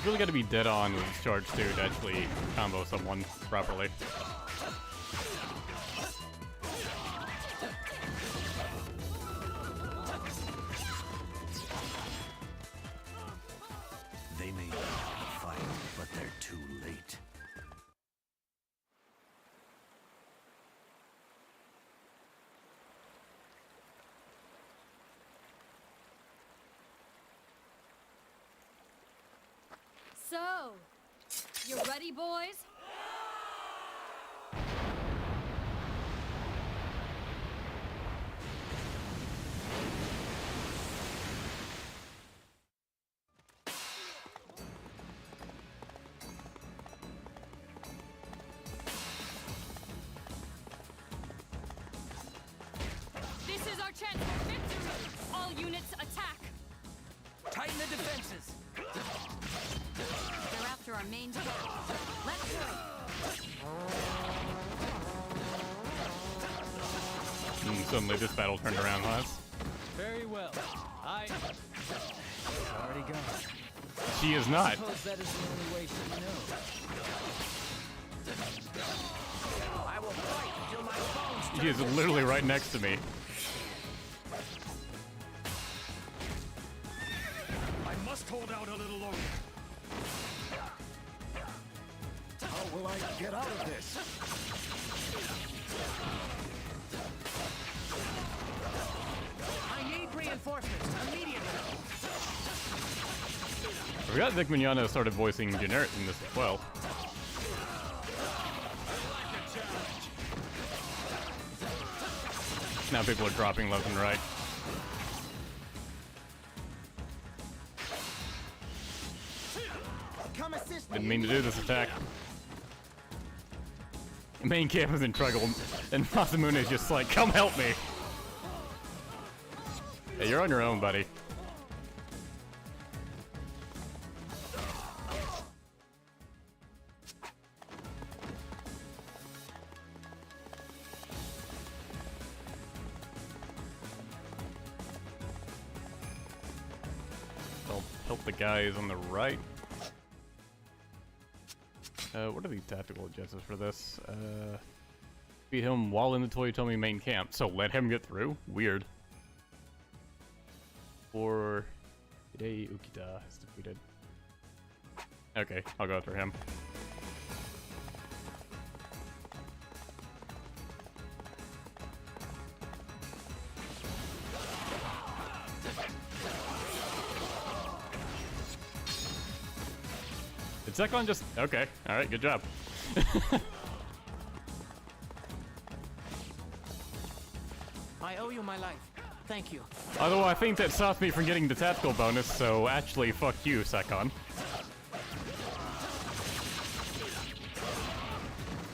Really got to be dead on with charge 2 to actually combo someone properly. They may win the fight, but they're too late. So, you ready, boys? All units attack! Tighten the defenses! They're after our main camp. Let's hurry! Suddenly this battle turned around, huh? Very well. She's already gone. She is not. I suppose that is the only way she knows. I will fight until my bones She is literally right next to me. I must hold out a little longer. How will I get out of this? I need reinforcements immediately. I forgot Vic Mignogna started voicing generic in this as well. Now people are dropping left and right. Come assist me. Didn't mean to do this attack. The main camp is in trouble, and Masamune is just like, come help me. Hey, you're on your own, buddy. I'll help the guys on the right. What are the tactical objectives for this? Beat him while in the Toyotomi main camp, so let him get through? Weird. Or Hidei Ukita is defeated. Okay, I'll go after him. Did Zekon just... Okay, alright, good job. I owe you my life. Thank you. Although I think that stops me from getting the tactical bonus, so actually, fuck you, Zekon.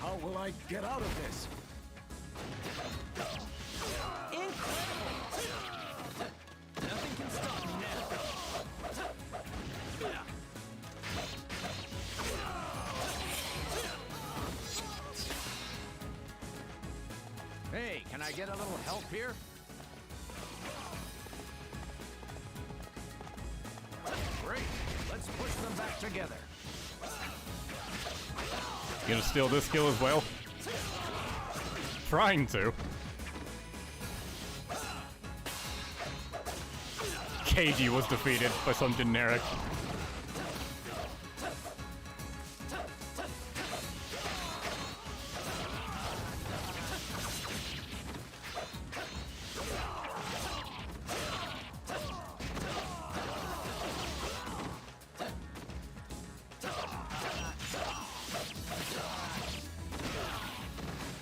How will I get out of this? Nothing can stop me now. Hey, can I get a little help here? Great. Let's push them back together. You gonna steal this kill as well? Trying to. Keiji was defeated by some generic.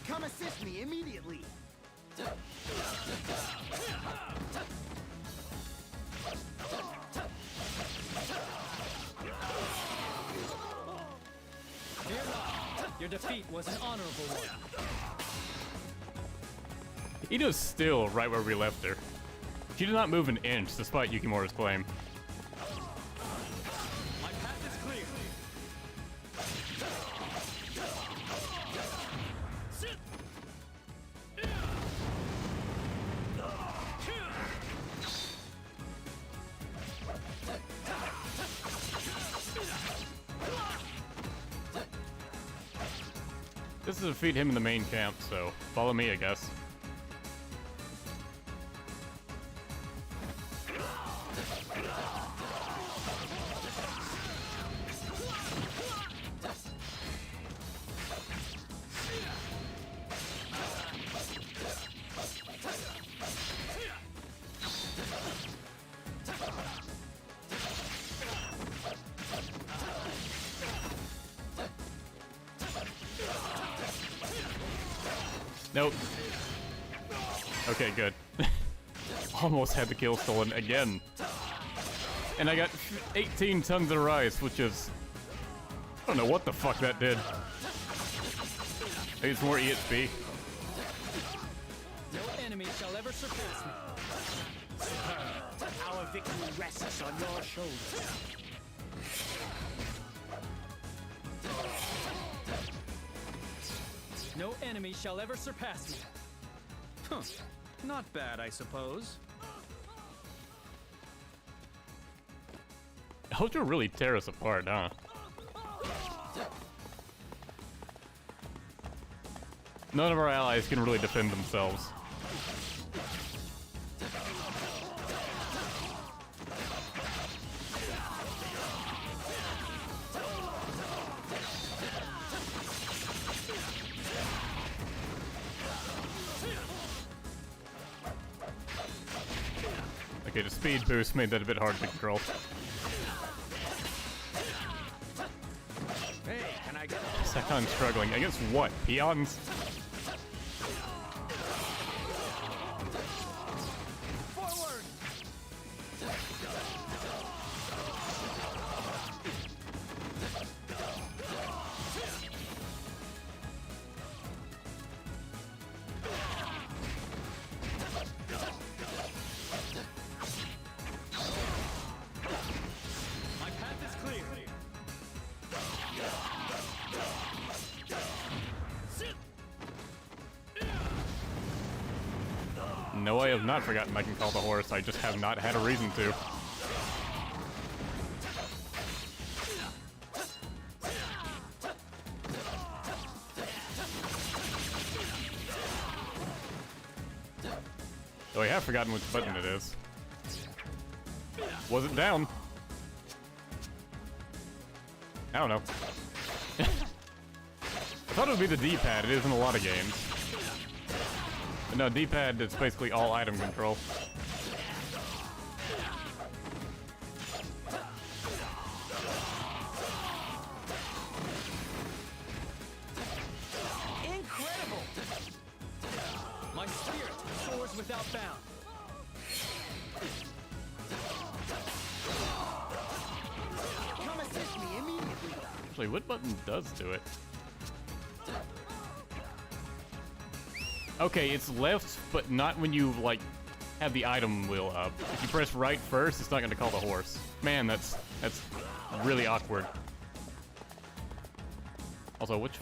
Come assist me immediately. Fear not. Your defeat was an honorable one. Ida's still right where we left her. She did not move an inch, despite Yukimura's claim. My path is clear. This is to defeat him in the main camp, so follow me, I guess. Nope. Okay, good. Almost had the kill stolen again. And I got 18 tons of rice, which is... I don't know what the fuck that did. Maybe it's more EXP. No enemy shall ever surpass me. Our victory rests on your shoulders. No enemy shall ever surpass me. Huh. Not bad, I suppose. Hojo really tear us apart, huh? None of our allies can really defend themselves. Okay, the speed boost made that a bit hard to control. Hey, can I get Sekon's struggling. Against what? Peons? forward? My path is clear. No, I have not forgotten I can call the horse. I just have not had a reason to. Though I have forgotten which button it is. Was it down? I don't know. I thought it would be the D-pad. It is in a lot of games. But no, D-pad is basically all item control. Incredible! My spirit soars without bound. Come assist me immediately. Actually, what button does do it? Okay, it's left, but not when you, like, have the item wheel up. If you press right first, it's not going to call the horse. Man, that's really awkward. Also, which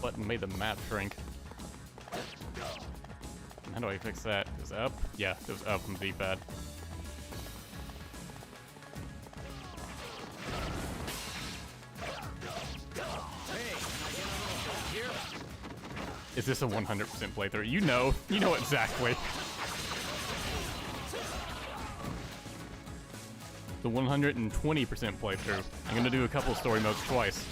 button made the map shrink? How do I fix that? Is it up? Yeah, it was up from the D-pad. Is this a 100% playthrough? You know exactly. The 120% playthrough. I'm gonna do a couple story modes twice.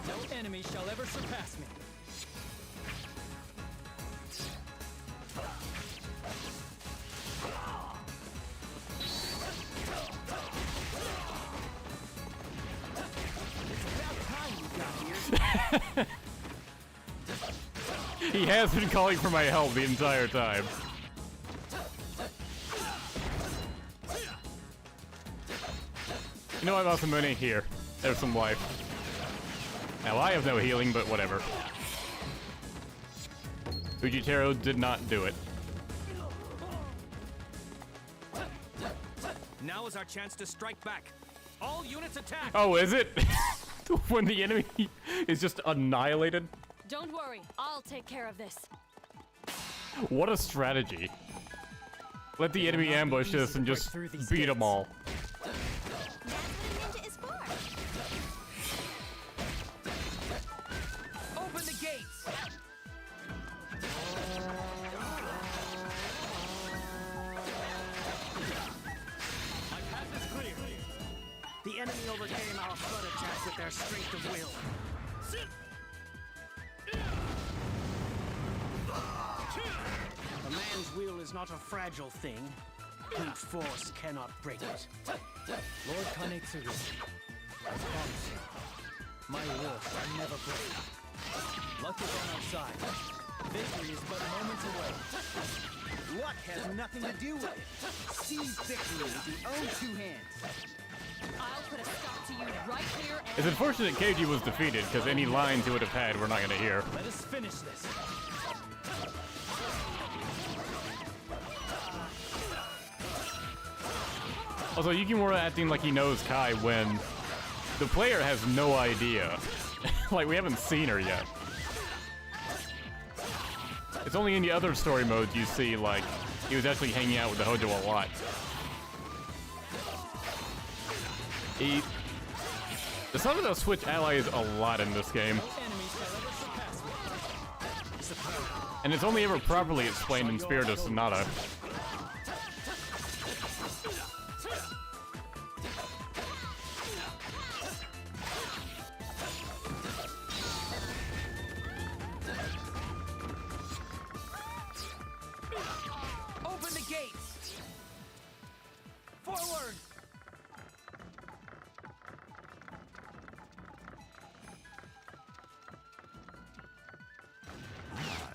No enemy shall ever surpass me. He has been calling for my help the entire time. You know what, Masamune? Here. There's some life. Now, I have no healing, but whatever. Fujitaro did not do it. Now is our chance to strike back. All units attack! Oh, is it? When the enemy is just annihilated? Don't worry, I'll take care of this. What a strategy. Let the enemy ambush us and just beat them all. That's what a ninja is for. Open the gates! My path is clear. The enemy overcame our flood attack with their strength of will. A man's will is not a fragile thing. Brute force cannot break it. Lord Kanetsuru, I promise you, my will shall never break. Luck is on our side. Victory is but moments away. Luck has nothing to do with it. Seize victory with your own two hands. I'll put a stop to you right here and... It's unfortunate Keiji was defeated, because any lines he would have had we're not going to hear. Let us finish this. Also, Yukimura acting like he knows Kai when the player has no idea. Like, we haven't seen her yet. It's only in the other story modes you see, like, he was actually hanging out with the Hojo a lot. The Summon switch allies a lot in this game. And it's only ever properly explained in Spirit of Sonata. Open the gates! Forward!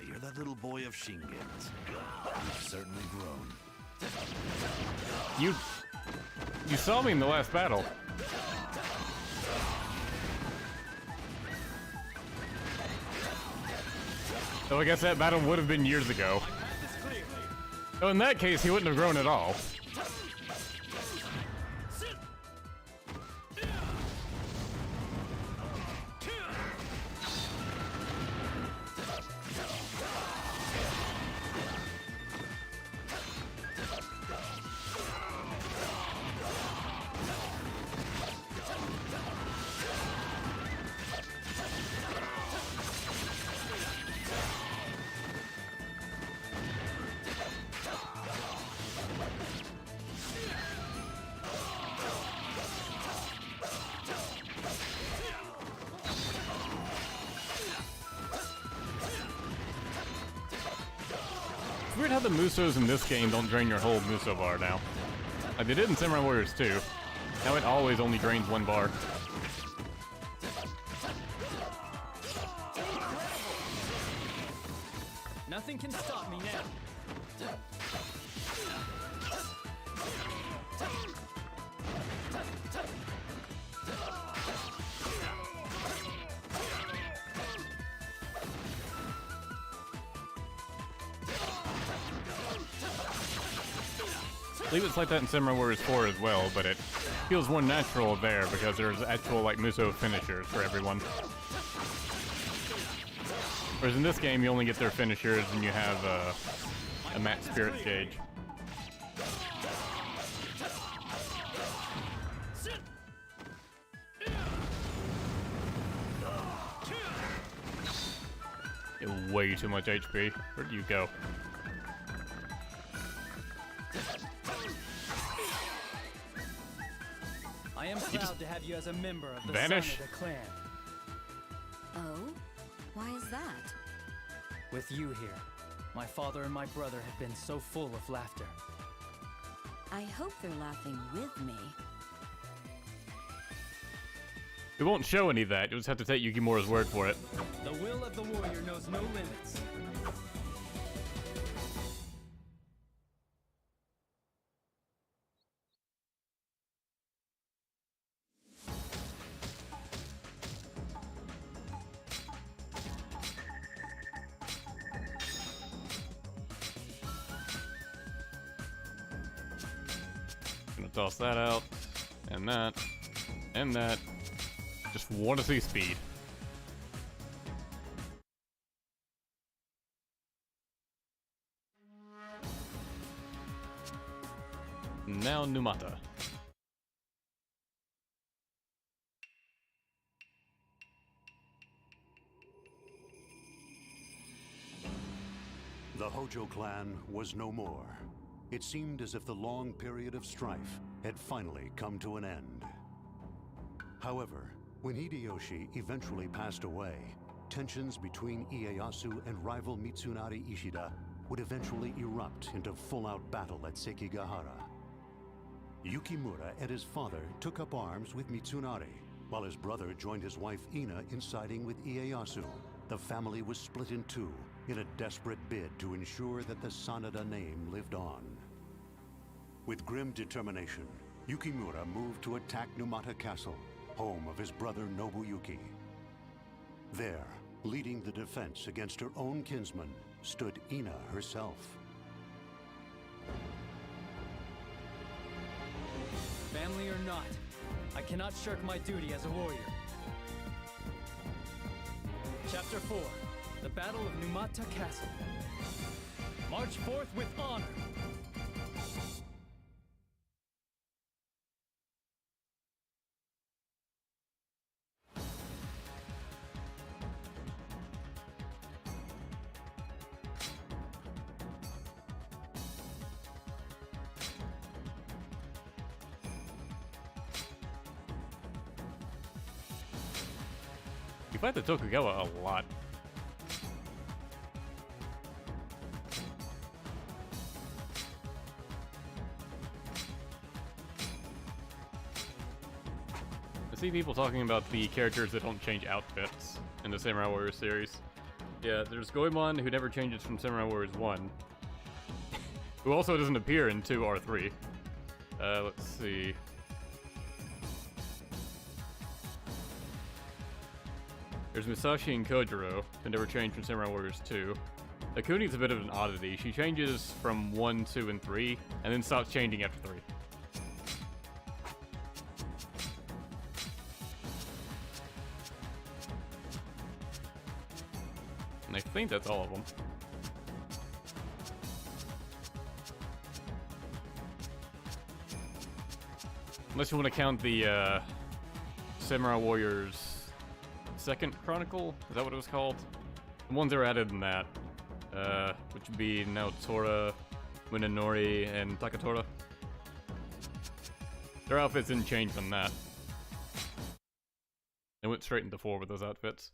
You're that little boy of Shingen's. You've certainly grown. You saw me in the last battle. So I guess that battle would have been years ago. So in that case, he wouldn't have grown at all. It's weird how the Musos in this game don't drain your whole Muso bar now. Like they did in Samurai Warriors 2. Now it always only drains one bar. Nothing can stop me now. I believe it's like that in Samurai Warriors 4 as well, but it feels more natural there because there's actual like Muso finishers for everyone. Whereas in this game, you only get their finishers and you have a max spirit gauge. Way too much HP. Where'd you go? I am proud to have you as a member of the vanish? Sanada clan. Oh? Why is that? With you here, my father and my brother have been so full of laughter. I hope they're laughing with me. We won't show any of that, you'll just have to take Yukimura's word for it. The will of the warrior knows no limits. Gonna toss that out, and that, and that. Just want to see speed. Now Numata. The Hojo clan was no more. It seemed as if the long period of strife had finally come to an end. However, when Hideyoshi eventually passed away, tensions between Ieyasu and rival Mitsunari Ishida would eventually erupt into full-out battle at Sekigahara. Yukimura and his father took up arms with Mitsunari, while his brother joined his wife Ina in siding with Ieyasu. The family was split in two in a desperate bid to ensure that the Sanada name lived on. With grim determination, Yukimura moved to attack Numata Castle, home of his brother Nobuyuki. There, leading the defense against her own kinsman, stood Ina herself. Family or not, I cannot shirk my duty as a warrior. Chapter 4, the Battle of Numata Castle. March forth with honor. You fight the Tokugawa a lot. I see people talking about the characters that don't change outfits in the Samurai Warriors series. Yeah, there's Goemon, who never changes from Samurai Warriors 1, who also doesn't appear in 2 or 3. Let's see. There's Musashi and Kojiro, who never changed from Samurai Warriors 2. Akuni's a bit of an oddity. She changes from 1, 2, and 3, and then stops changing after 3. And I think that's all of them. Unless you want to count the Samurai Warriors Second Chronicle? Is that what it was called? The ones that were added in that. Which would be Naotora, Munenori, and Takatora. Their outfits didn't change from that. They went straight into 4 with those outfits.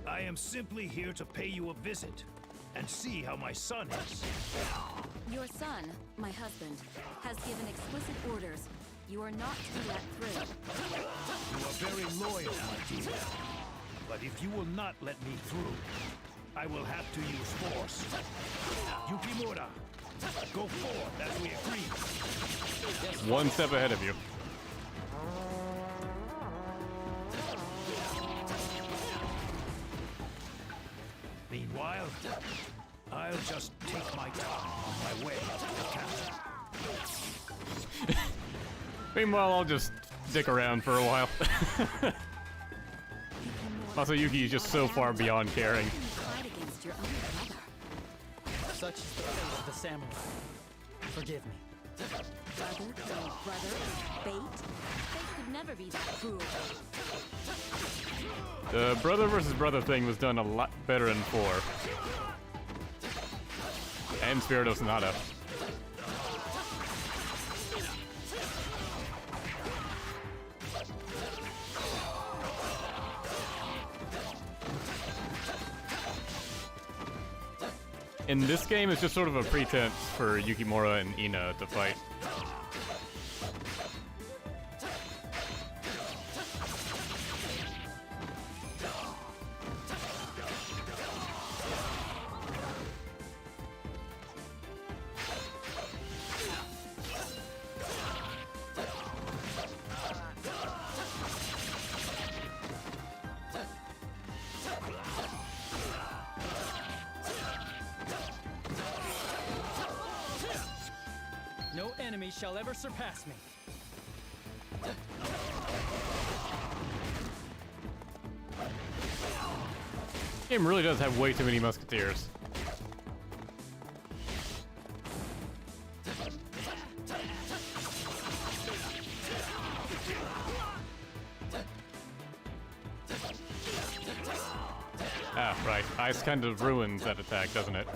I am simply here to pay you a visit and see how my son is. Your son, my husband, has given explicit orders. You are not to be let through. You are very loyal, my dear. But if you will not let me through, I will have to use force. Yukimura, go forth as we agreed. One step ahead of you. Meanwhile, I'll just take my time on my way to the castle. Meanwhile, I'll just dick around for a while. Masayuki is just so far beyond caring. Such is the fate of the samurai. Forgive me. Brother killing brother is fate? Fate could never be that cruel. The brother versus brother thing was done a lot better in 4. And Spirido Sonata. In this game, it's just sort of a pretense for Yukimura and Ina to fight. No enemy shall ever surpass me. This game really does have way too many musketeers. Ah, right. Ice kind of ruins that attack, doesn't it?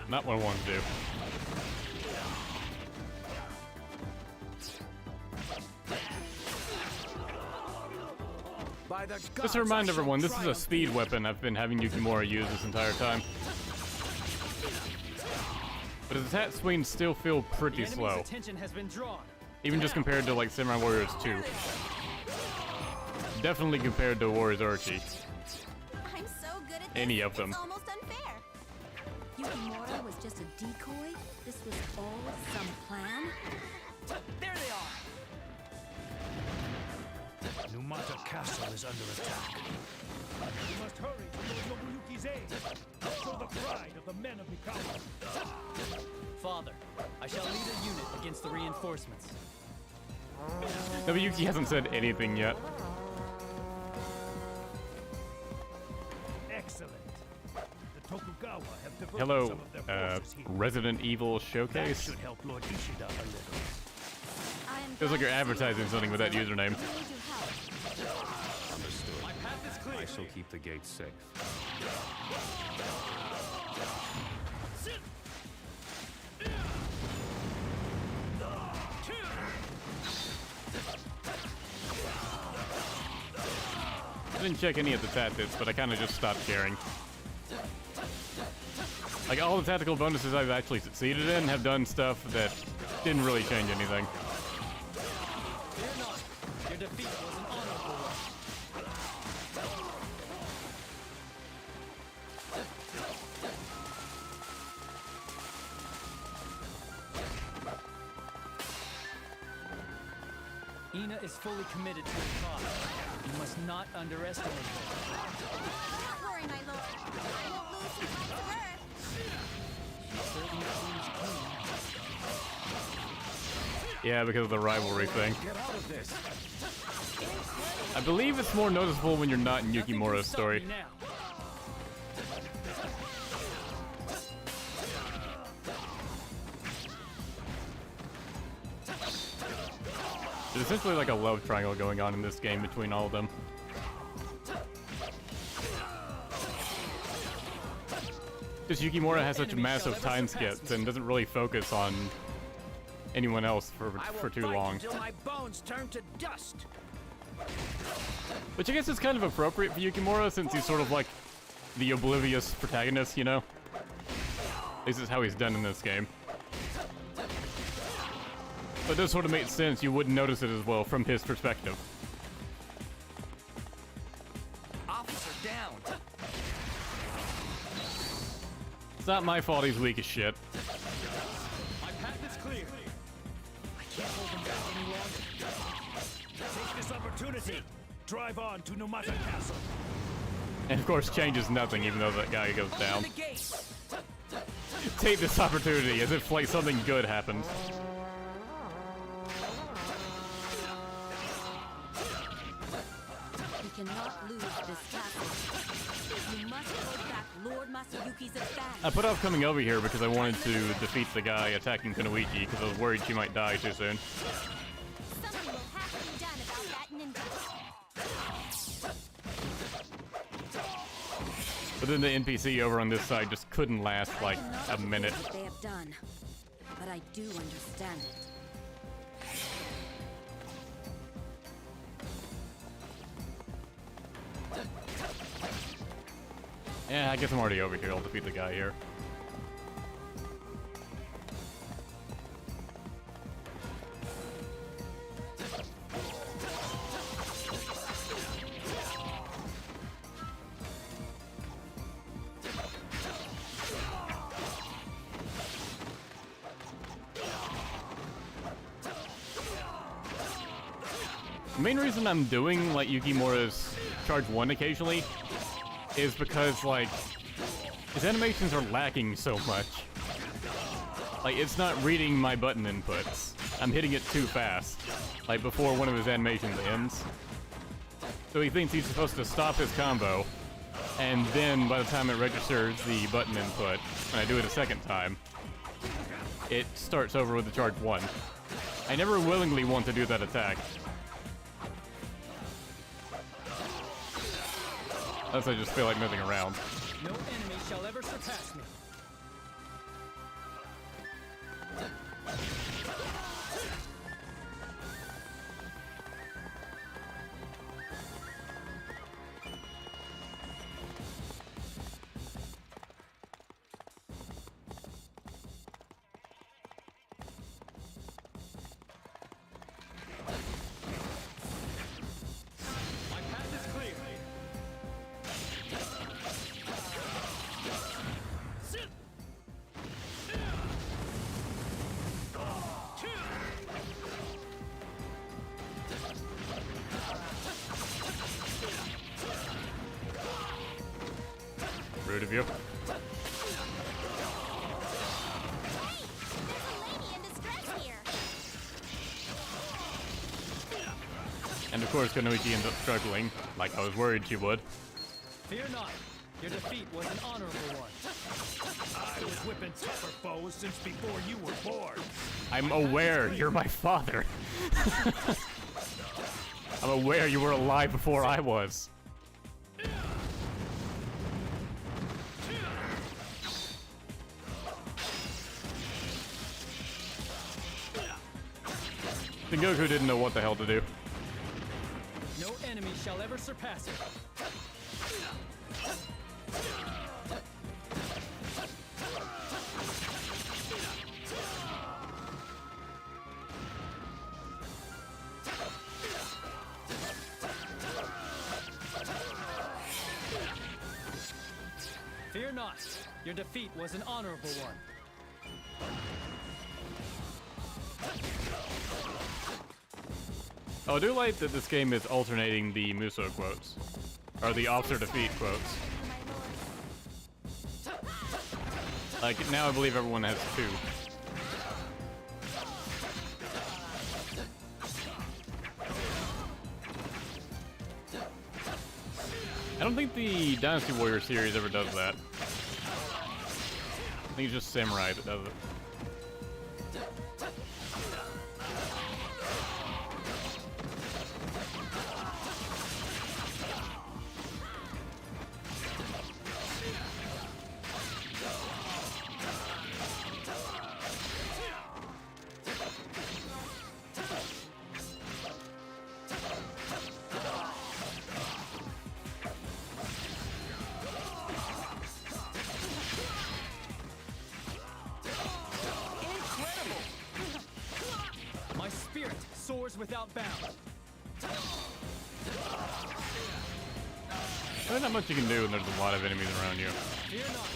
Not what I wanted to do. Just to remind everyone, this is a speed weapon I've been having Yukimura use this entire time. But his attack swings still feel pretty slow. Even just compared to like Samurai Warriors 2. Definitely compared to Warriors Archie. I'm so good at this, Any of them. It's almost unfair. Yukimura was just a decoy? This was all some plan? There they are! Numata Castle is under attack. We must hurry to Lord Nobuyuki's aid. Show the pride of the men of Mikawa. Father, I shall lead a unit against the reinforcements. Nobuyuki hasn't said anything yet. Excellent. The Tokugawa have diverted Hello, some of their forces here. Resident Evil Showcase. That should help Lord Ishida a little. Feels like you're advertising something with that username. Understood. I shall keep the gates safe. I didn't check any of the tactics, but I kind of just stopped caring. Like, all the tactical bonuses I've actually succeeded in have done stuff that didn't really change anything. Fear not. Your defeat was an honorable one. Ina is fully committed to her cause. You must not underestimate her. Don't worry, my lord. I won't lose some fight to her. She certainly seems keen. Yeah, because of the rivalry thing. Get out of this. I believe it's more noticeable when you're not in Yukimura's story. There's essentially like a love triangle going on in this game between all of them. Just Yukimura has such massive time skips and doesn't really focus on anyone else for too long. Until my bones turn to dust. Which I guess is kind of appropriate for Yukimura since he's sort of like the oblivious protagonist, you know? This is how he's done in this game. But it does sort of make sense, you wouldn't notice it as well from his perspective. Officer down. It's not my fault he's weak as shit. My path is clear. I can't hold them back any longer. Take this opportunity. Drive on to Numata Castle. And of course changes nothing even though that guy goes down. Take this opportunity as if like something good happened. We cannot lose this castle. You must hold back Lord Masayuki's advance. I put off coming over here because I wanted to defeat the guy attacking Kunoichi because I was worried she might die too soon. Something will have to be done about that ninja. But then the NPC over on this side just couldn't last like a minute. What they have done, but I do understand it. Yeah, I guess I'm already over here. I'll defeat the guy here. The main reason I'm doing like Yukimura's charge 1 occasionally is because like his animations are lacking so much. Like it's not reading my button inputs. I'm hitting it too fast. Like before one of his animations ends. So he thinks he's supposed to stop his combo, and then by the time it registers the button input, and I do it a second time, it starts over with the charge 1. I never willingly want to do that attack. Unless I just feel like moving around. No enemy shall ever surpass me. of you. And of course, Konoichi ends up struggling, like I was worried she would. Fear not. Your defeat was an honorable one. I was whipping tougher foes since before you were born. I'm aware you're my father. I'm aware you were alive before I was. Goku didn't know what the hell to do. No enemy shall ever surpass it. Fear not. Your defeat was an honorable one. Oh, I do like that this game is alternating the Muso quotes. Or the officer defeat quotes. Like, now I believe everyone has 2. I don't think the Dynasty Warrior series ever does that. I think it's just Samurai that does it. Without bound. There's not much you can do when there's a lot of enemies around you. Fear not.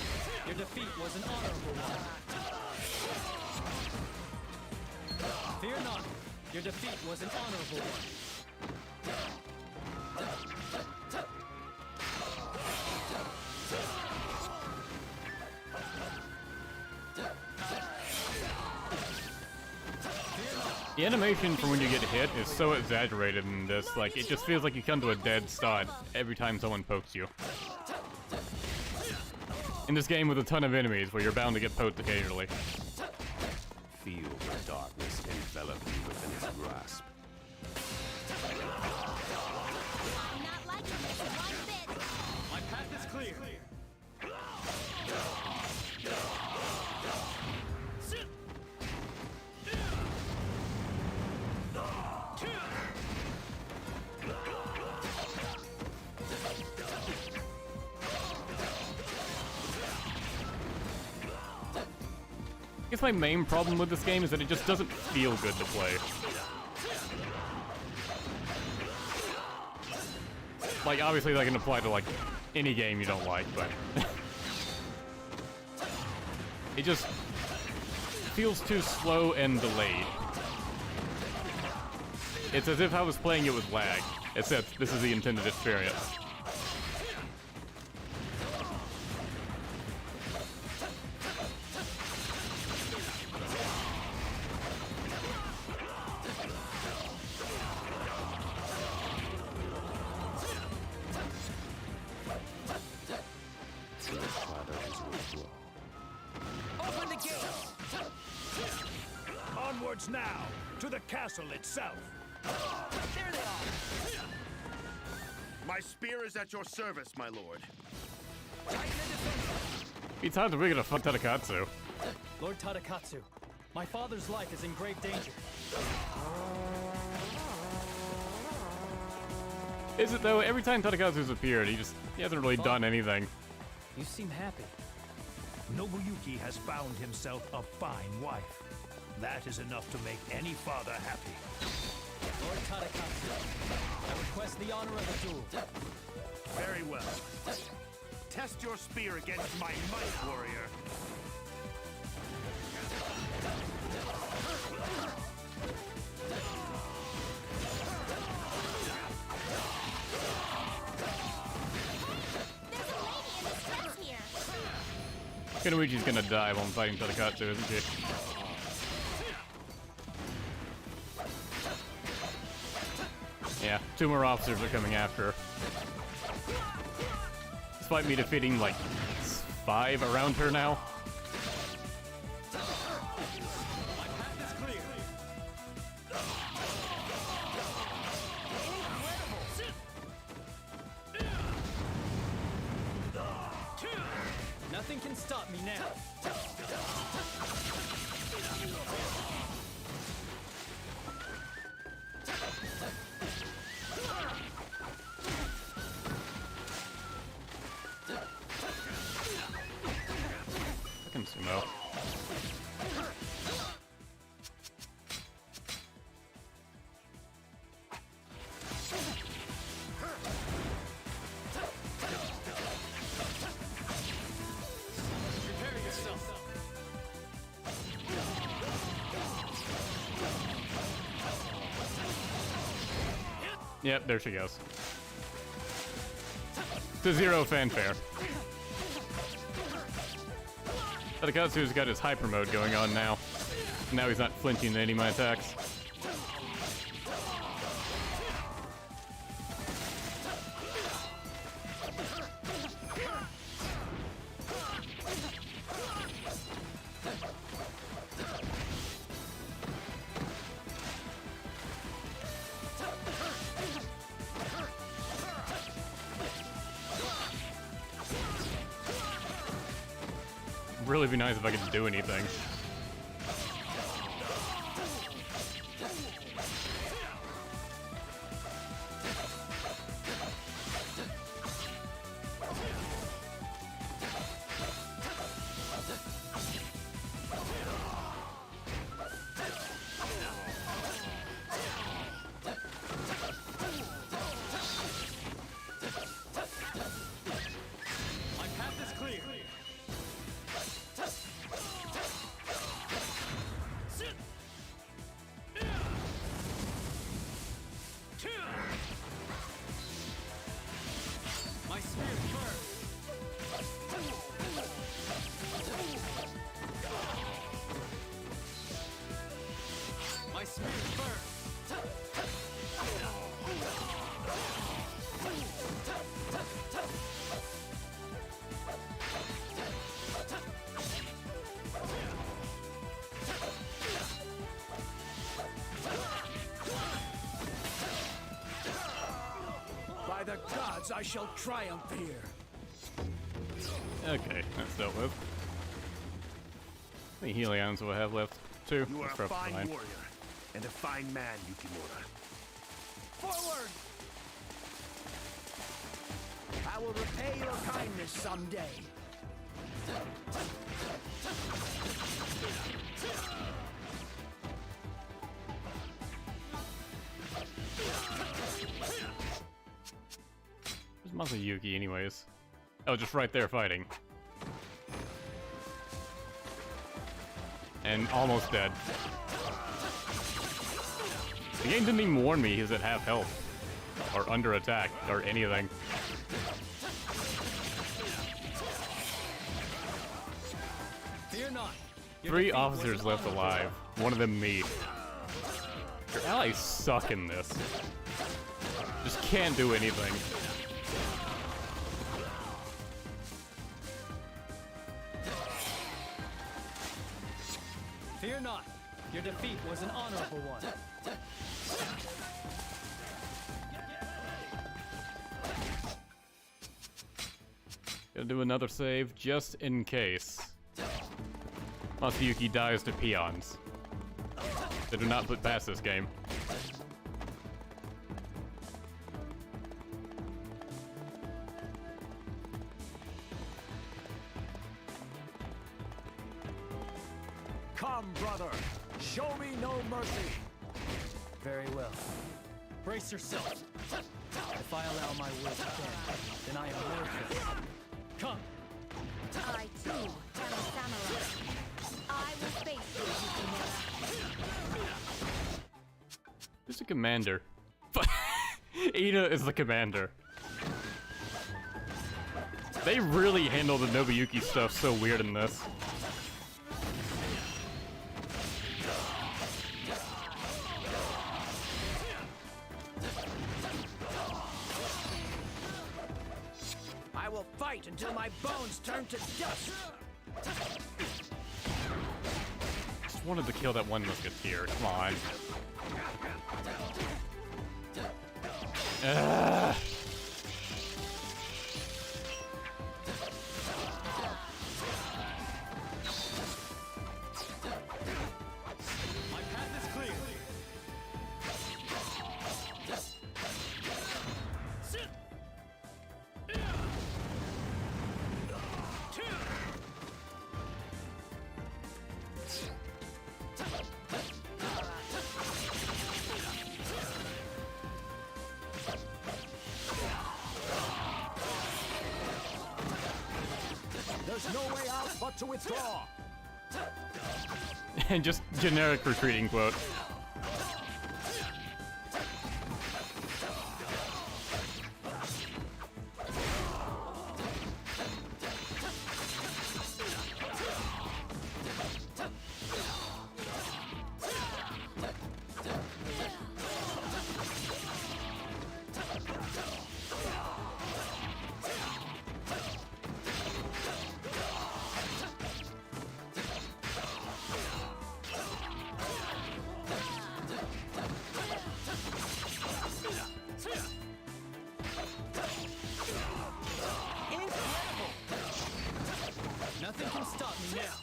Your defeat was an honorable one. Fear not. Your defeat was an honorable one. The animation for when you get hit is so exaggerated in this, like, it just feels like you come to a dead stop every time someone pokes you. In this game with a ton of enemies, where you're bound to get poked occasionally. Feel the darkness envelop you within its grasp. I'm not liking this one bit. My path is clear. I guess my main problem with this game is that it just doesn't feel good to play. Like, obviously that can apply to, like, any game you don't like, but... it just feels too slow and delayed. It's as if I was playing it with lag, except this is the intended experience. Open the gates! Onwards now, to the castle itself. There they are! My spear is at your service, my lord. Be time to bring in a fuck Tadakatsu. Lord Tadakatsu, my father's life is in grave danger. Is it though? Every time Tadakatsu's appeared, he hasn't really done anything. You seem happy. Nobuyuki has found himself a fine wife. That is enough to make any father happy. Lord Tadakatsu, I request the honor of a duel. Very well. Test your spear against my might, warrior. There's a lady in distress here. Kunoichi's gonna die while I'm fighting Tadakatsu, isn't she? Yeah, 2 more officers are coming after her. Despite me defeating, like, 5 around her now. Nothing can stop me now. Fucking sumo. Prepare yourself. Yep, there she goes. To 0 fanfare. Tadakatsu's got his hyper mode going on now. Now he's not flinching to any of my attacks. Really be nice if I could do anything. My path is clear. My spirit burns. My spirit burns. By the gods, I shall triumph here. Okay, that's dealt with. How many Helions do I have left? 2. You are That's a probably fine fine. warrior and a fine man, Yukimura. Forward! I will repay your kindness someday. Where's Masayuki anyways? Oh, just right there fighting. And almost dead. The game didn't even warn me he's at half health. Or under attack, or anything. Fear not. Your 3 defeat officers was left honorable. alive. One of them me. Your allies suck in this. Just can't do anything. Fear not. Your defeat was an honorable one. Gotta do another save just in case. Masayuki dies to peons. They do not put past this game. Come, brother. Show me no mercy. Very well. Brace yourself. If I allow my will to bend, then I am worthless. Come. I too am a samurai. I will face you, Yukimura. Who's the commander? Ida is the commander. They really handle the Nobuyuki stuff so weird in this. I will fight until my bones turn to dust. Just wanted to kill that one musketeer. Come on. Ugh. My path is clear. There's no way out but to withdraw. And just generic retreating quote. Nothing can stop me now.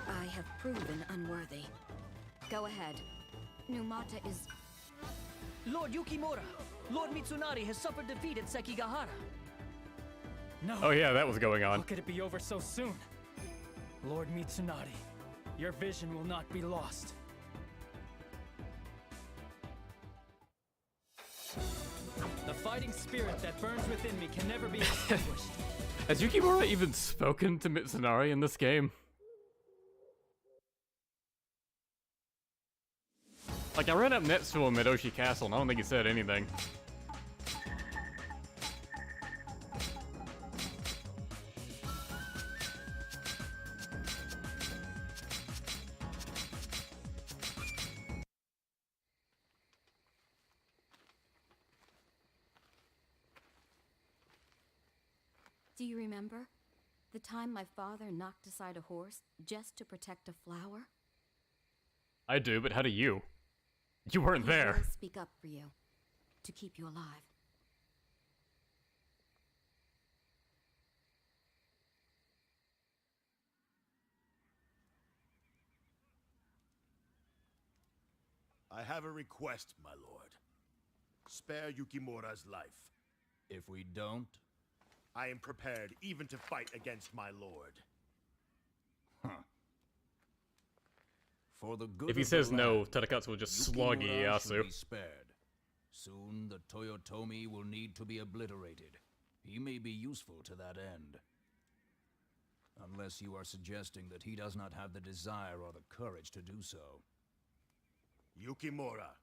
I have proven unworthy. Go ahead. Numata is... Lord Yukimura! Lord Mitsunari has suffered defeat at Sekigahara. No. Oh yeah, that was going on. How could it be over so soon? Lord Mitsunari, your vision will not be lost. The fighting spirit that burns within me can never be extinguished. Has Yukimura even spoken to Mitsunari in this game? Like, I ran up next to him at Oshi Castle and I don't think he said anything. Do you remember? The time my father knocked aside a horse just to protect a flower? I do, but how do you? You weren't He there. will speak up for you. To keep you alive. I have a request, my lord. Spare Yukimura's life. If we don't... I am prepared even to fight against my lord. For the good If he of says the no, land, Tadakatsu will just slug Yukimura should Ieyasu. be spared. Soon the Toyotomi will need to be obliterated. He may be useful to that end. Unless you are suggesting that he does not have the desire or the courage to do so. Yukimura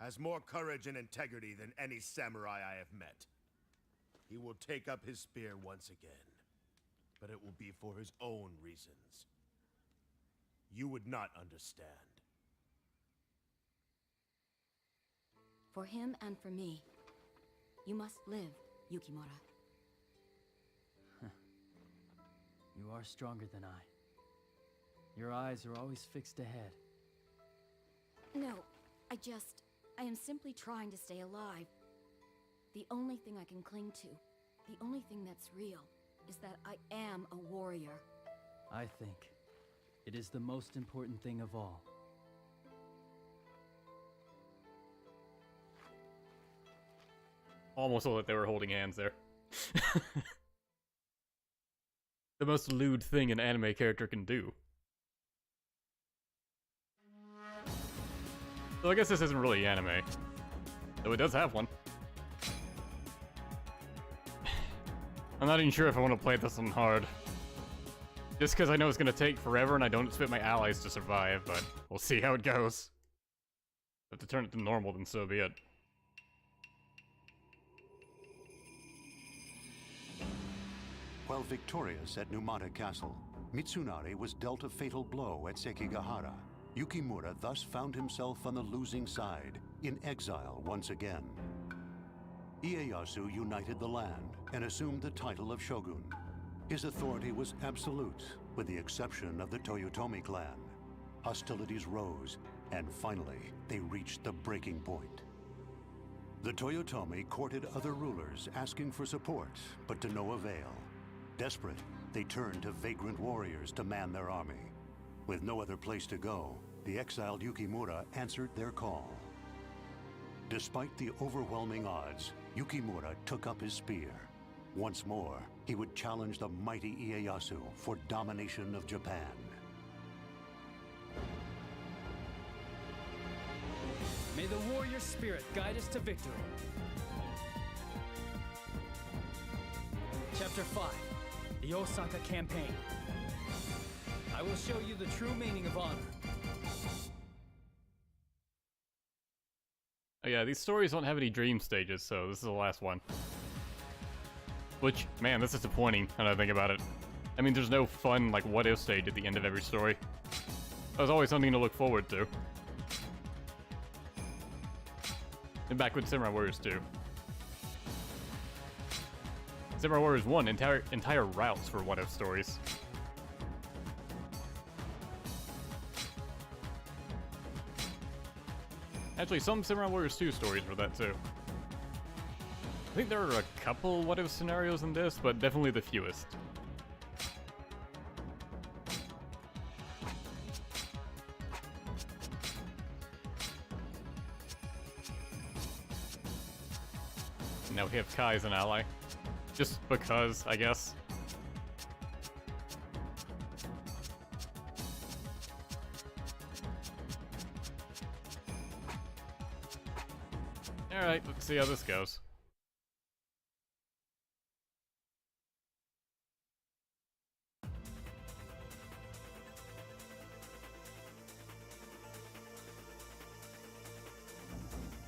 has more courage and integrity than any samurai I have met. He will take up his spear once again, but it will be for his own reasons. You would not understand. For him and for me, you must live, Yukimura. You are stronger than I. Your eyes are always fixed ahead. No, I am simply trying to stay alive. The only thing I can cling to, the only thing that's real, is that I am a warrior. I think it is the most important thing of all. Almost looked like they were holding hands there. The most lewd thing an anime character can do. So I guess this isn't really anime. Though it does have one. I'm not even sure if I want to play this on hard. Just because I know it's going to take forever and I don't expect my allies to survive, but we'll see how it goes. If to turn it to normal, then so be it. While victorious at Numata Castle, Mitsunari was dealt a fatal blow at Sekigahara. Yukimura thus found himself on the losing side, in exile once again. Ieyasu united the land and assumed the title of shogun. His authority was absolute, with the exception of the Toyotomi clan. Hostilities rose, and finally, they reached the breaking point. The Toyotomi courted other rulers, asking for support, but to no avail. Desperate, they turned to vagrant warriors to man their army. With no other place to go, the exiled Yukimura answered their call. Despite the overwhelming odds, Yukimura took up his spear. Once more, he would challenge the mighty Ieyasu for domination of Japan. May the warrior spirit guide us to victory. Chapter 5, the Osaka Campaign. I will show you the true meaning of honor. Oh yeah, these stories don't have any dream stages, so this is the last one. Which, man, that's disappointing when I think about it. I mean, there's no fun, like, what-if stage at the end of every story. There's always something to look forward to. And back with Samurai Warriors 2. Samurai Warriors 1, entire routes for what-if stories. Actually, some Samurai Warriors 2 stories were that too. I think there are a couple what-if scenarios in this, but definitely the fewest. Now we have Kai as an ally. Just because, I guess. Alright, let's see how this goes.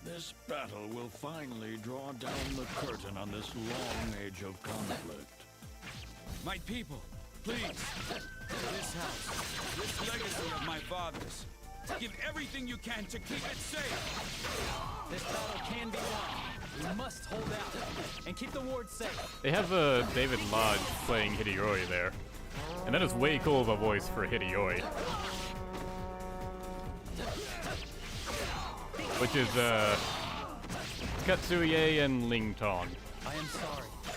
This battle will finally draw down the curtain on this long age of conflict. My people, please, this house, this legacy of my fathers, give everything you can to keep it safe. This battle can be won. We must hold out and keep the ward safe. They have David Lodge playing Hideyori there. And that is way cool of a voice for Hideyori. Which is, Katsuye and Ling Tong. I am sorry. I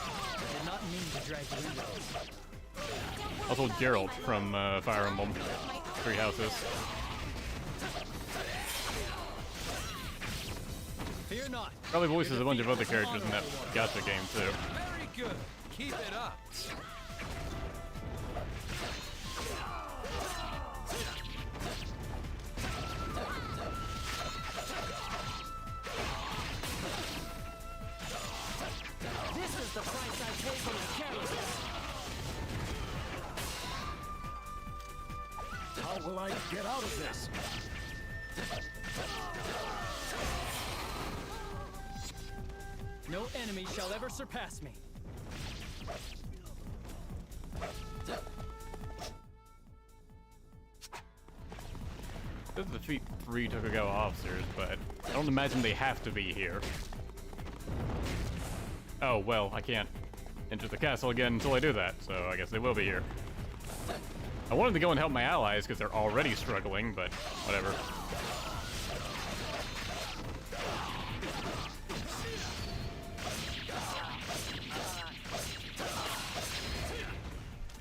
did not mean to drag you into this. Also Gerald from Fire Emblem. Three Houses. Fear not. Probably voices a bunch of other characters in that gacha game too. Very good. Keep it up. This is the price I pay for your carelessness. How will I get out of this? No enemy shall ever surpass me. This is defeat 3 Tokugawa officers, but I don't imagine they have to be here. Oh, well, I can't enter the castle again until I do that, so I guess they will be here. I wanted to go and help my allies because they're already struggling, but whatever.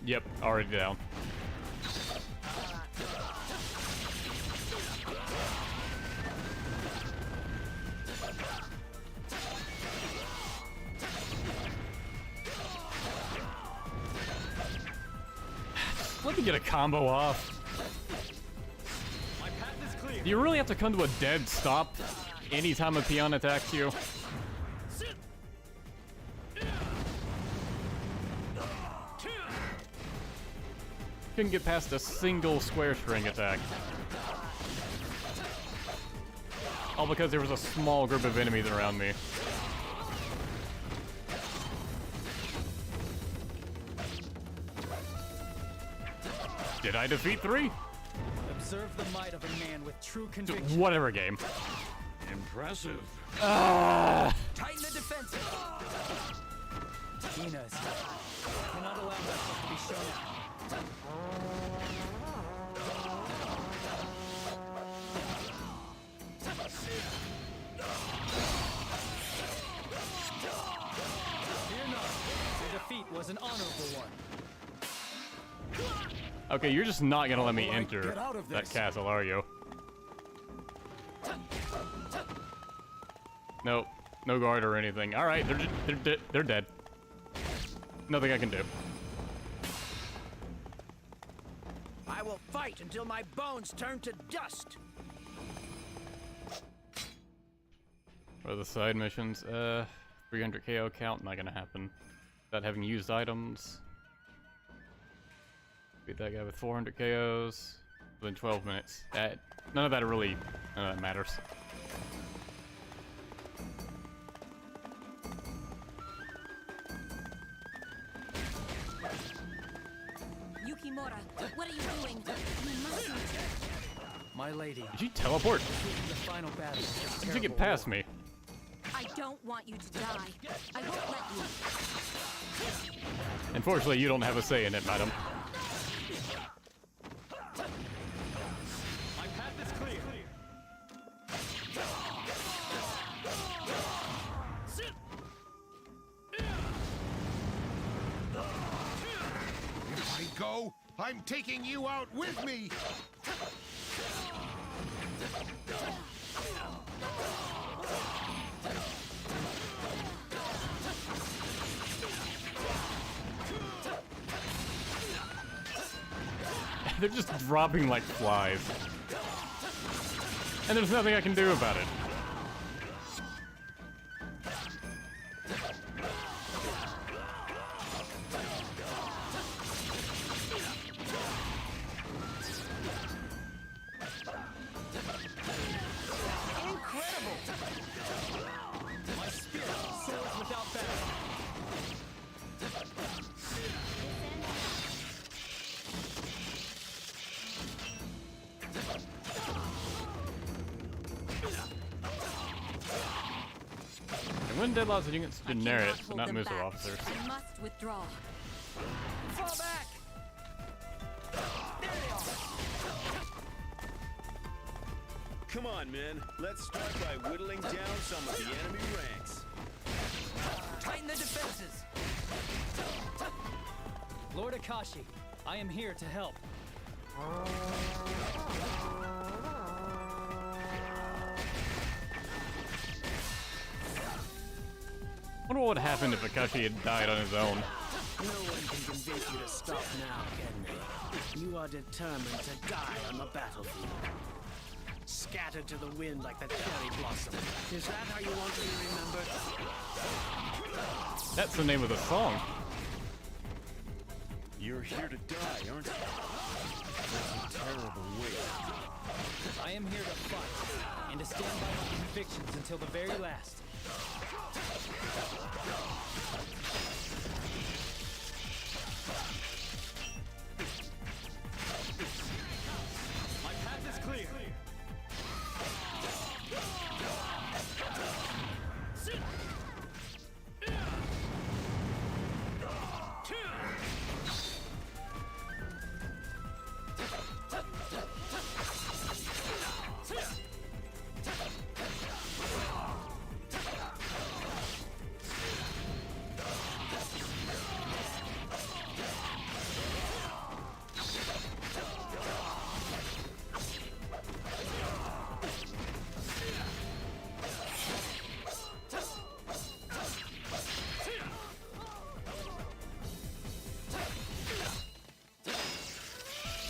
Yep, already down. Let me get a combo off. My path is clear. Do you really have to come to a dead stop anytime a peon attacks you? Couldn't get past a single square string attack. All because there was a small group of enemies around me. Did I defeat 3? Observe the might of a man with true conviction. Whatever game. Impressive. Tighten the defenses. Ina's cannot allow myself to be shown out. Fear not. Your defeat was an honorable one. Okay, you're just not gonna let me Alright, enter get out of that this. castle, are you? Nope. No guard or anything. Alright, they're dead. Nothing I can do. I will fight until my bones turn to dust. What are the side missions? 300 KO count, not gonna happen. Without having used items. Beat that guy with 400 KOs within 12 minutes. None of that really matters. Yukimura, what are you doing? You mustn't. My lady. Did you teleport? The final battle. How'd you get past me? I don't want you to die. I won't let you. Unfortunately, you don't have a say in it, madam. My path is clear. If I go, I'm taking you out with me! They're just dropping like flies. And there's nothing I can do about it. Incredible! My spirit soars without battle. And when deadlocks are against generics, but Hold not them missile back. officers. I must withdraw. Fall back! Come on, man. Let's start by whittling down some of the enemy ranks. Tighten the defenses. Lord Akashi, I am here to help. I wonder what would happen if Akashi had died on his own. No one can convince you to stop now, can they? You are determined to die on the battlefield. Scattered to the wind like the cherry blossom. Is that how you want to be remembered? That's the name of the song. You're here to die, aren't you? That's a terrible waste. I am here to fight and to stand by my convictions until the very last. My path is clear.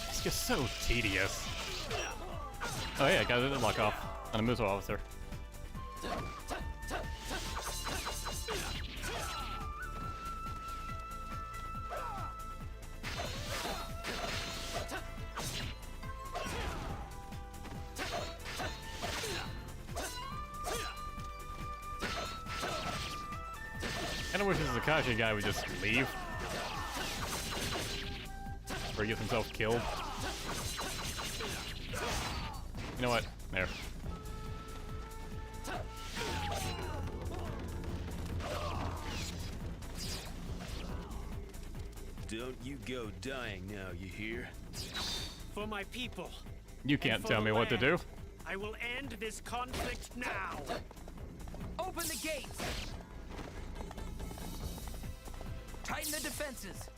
It's just so tedious. Oh yeah, got it lock off on a missile officer. Kinda wish this Akashi guy would just leave. Or he gets himself killed. You know what? There. Don't you go dying now, you hear? For my people. You can't tell me what to do. I will end this conflict now. Open the gates! Tighten the defenses!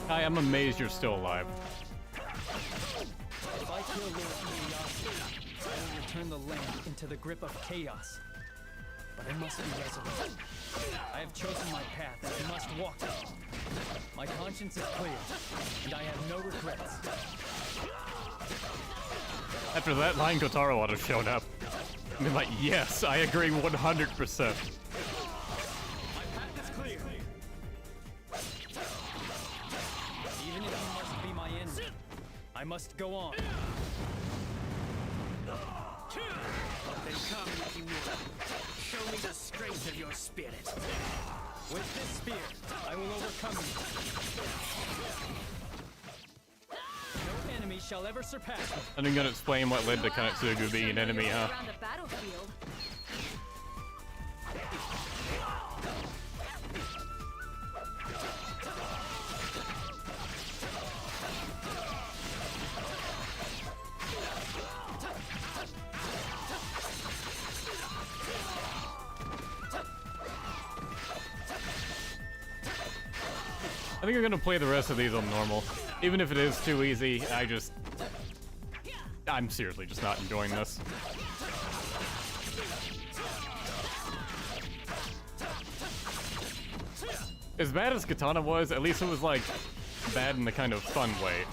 Kai, I'm amazed you're still alive. If I kill Lord Ieyasu, I will return the land into the grip of chaos. But I must be resolute. I have chosen my path and I must walk it. My conscience is clear, and I have no regrets. After that line, Kotaro would have shown up. I'd be like, yes, I agree 100%. My path is clear. Even if you must be my enemy, I must go on. Then come, Yukimura. Show me the strength of your spirit. With this spear, I will overcome you. No enemy shall ever surpass me. And I'm gonna explain what led to Kanetsugu being an enemy, huh? Around the battlefield. I think I'm gonna play the rest of these on normal. Even if it is too easy, I'm seriously just not enjoying this. As bad as Katana was, at least it was like bad in the kind of fun way.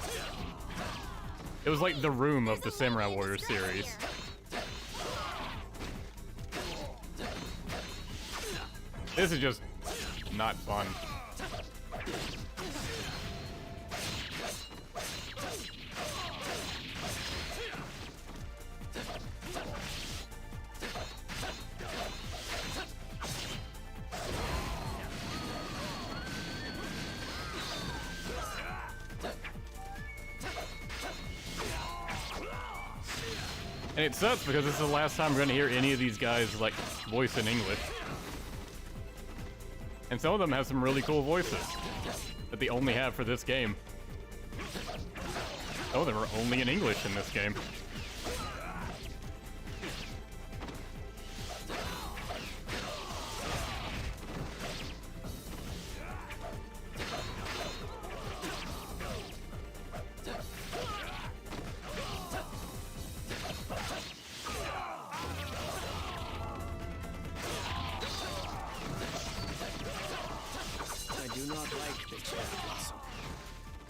It was like the Room of the Samurai Warrior series. This is just not fun. And it sucks because this is the last time we're gonna hear any of these guys like voice in English. And some of them have some really cool voices that they only have for this game. Oh, they were only in English in this game.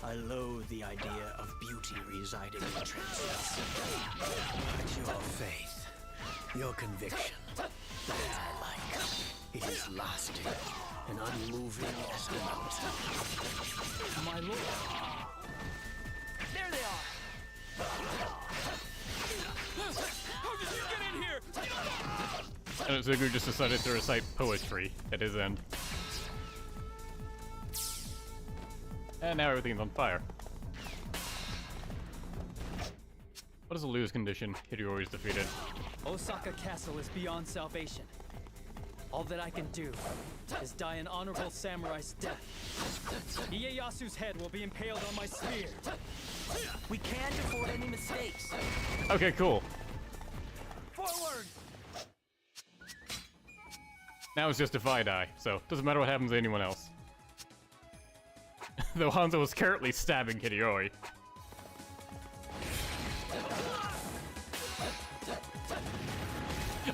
I loathe the idea of beauty residing in transcendence. But your faith, your conviction, that I like. It is lasting and unmoving as a mountain. My lord. There they are! How did you get in here? And Zugu just decided to recite poetry at his end. And now everything's on fire. What is a lose condition? Hideyori's defeated. Osaka Castle is beyond salvation. All that I can do is die an honorable samurai's death. Ieyasu's head will be impaled on my spear. We can't afford any mistakes. Okay, cool. Forward! Now it's just if I die, so doesn't matter what happens to anyone else. Though Hanzo is currently stabbing Hideyori.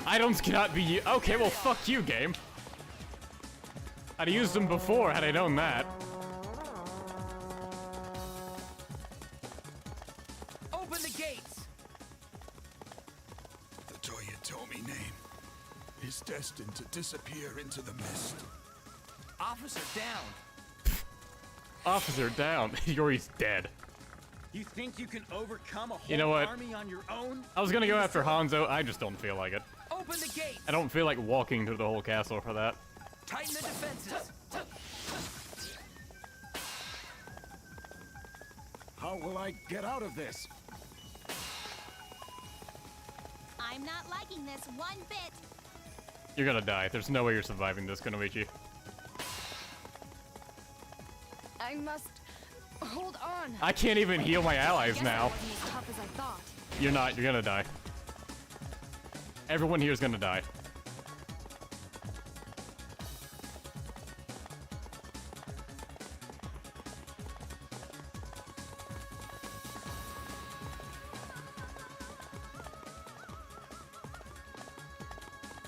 Items cannot be okay, well fuck you, game. I'd have used them before had I known that. Open the gates! The Toyotomi name is destined to disappear into the mist. Officer down! Officer down. Hideyori's dead. You think you can overcome a whole You know what? army on your own? I was gonna go after Hanzo, I just don't feel like it. Open the gate. I don't feel like walking through the whole castle for that. Tighten the defenses. How will I get out of this? I'm not liking this one bit. You're gonna die. There's no way you're surviving this, Kunoichi. I must hold on. I can't even heal my allies now. Wasn't as tough as I thought. You're not. You're gonna die. Everyone here is gonna die.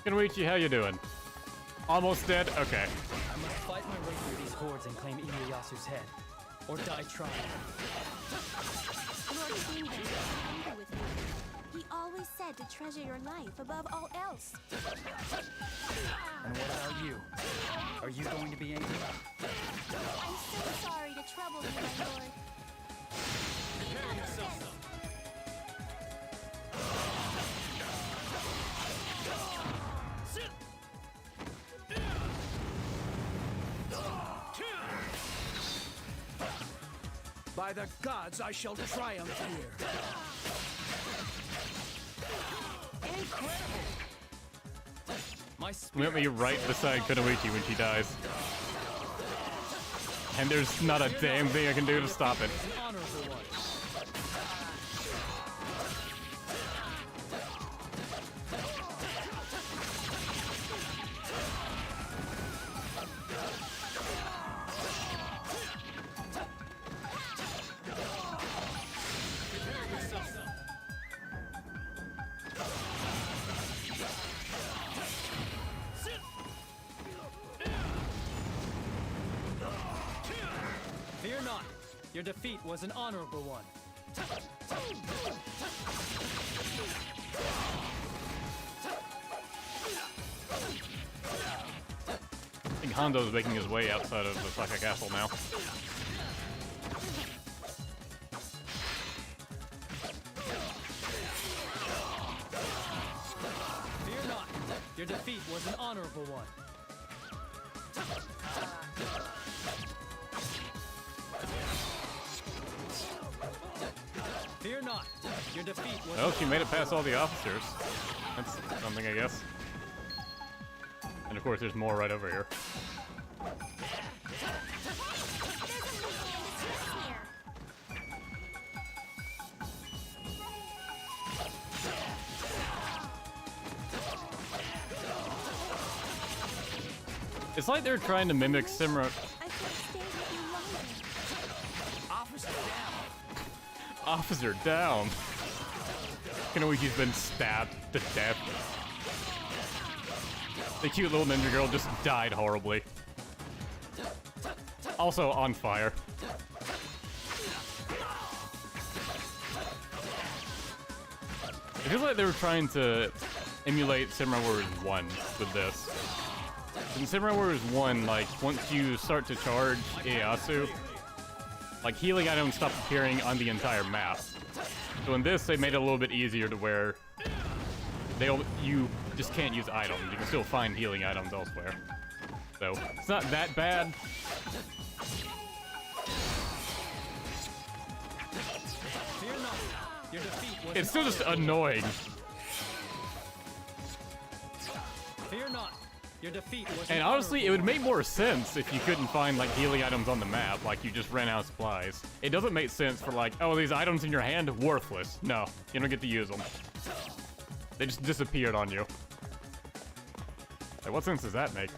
Kunoichi, how you doing? Almost dead? Okay. I must fight my way through these hordes and claim Ieyasu's head. Or die trying. Lord King is angry with me. He always said to treasure your life above all else. And what about you? Are you going to be angry? I'm so sorry to trouble you, my lord. By the gods, I shall triumph here. My Let me right beside Kunoichi when she dies. And there's not a damn thing I can do to stop it. an honorable one. Fear not. Your defeat was an honorable one. I think Hondo's making his way outside of the Saka Castle now. Fear not. Your defeat was an honorable one. Fear not. Your defeat was Well, she made it past all the officers. That's something, I guess. And of course, there's more right over here. It's like they're trying to mimic Simra. Officer down. Officer down. Kunoichi's been stabbed to death. The cute little ninja girl just died horribly. Also on fire. It feels like they were trying to emulate Samurai Warriors 1 with this. In Samurai Warriors 1, like, once you start to charge Ieyasu, like, healing items stop appearing on the entire map. So in this, they made it a little bit easier to where you just can't use items. You can still find healing items elsewhere. So, it's not that bad. Fear not. Your defeat was It's still just annoying. Fear not. Your defeat was And honestly, it would make more sense if you couldn't find, like, healing items on the map, like you just ran out of supplies. It doesn't make sense for, like, oh, these items in your hand, worthless. No, you don't get to use them. They just disappeared on you. Like, what sense does that make?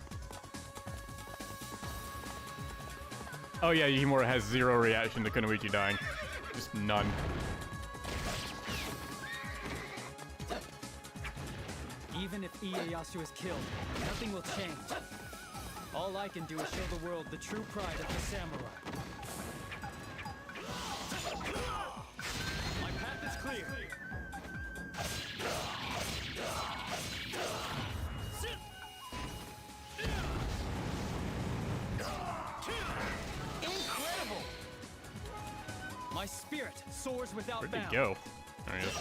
Oh yeah, Yukimura has 0 reaction to Kunoichi dying. Just none. Even if Ieyasu is killed, nothing will change. All I can do is show the world the true pride of the samurai. My path is clear. Incredible! My spirit soars without Where'd bounds. he go? There he is.